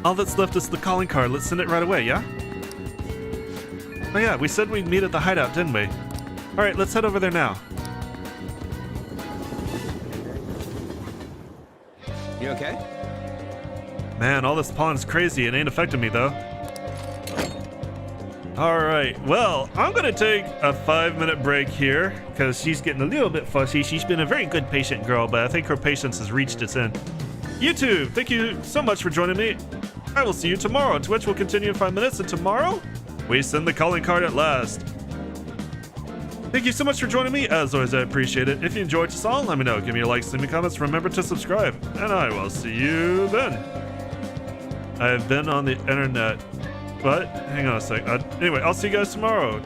All that's left is the calling card. Let's send it right away, yeah? Oh yeah, we said we'd meet at the hideout, didn't we? Alright, let's head over there now. You okay? Man, all this pollen's crazy. It ain't affecting me, though. Alright, well, I'm gonna take a 5-minute break here, because she's getting a little bit fussy. She's been a very good patient girl, but I think her patience has reached its end. YouTube, thank you so much for joining me. I will see you tomorrow. Twitch will continue in 5 minutes, and tomorrow, we send the calling card at last. Thank you so much for joining me. As always, I appreciate it. If you enjoyed this all, let me know. Give me a like, send me comments. Remember to subscribe, and I will see you then. I have been on the internet, but hang on a sec. Anyway, I'll see you guys tomorrow.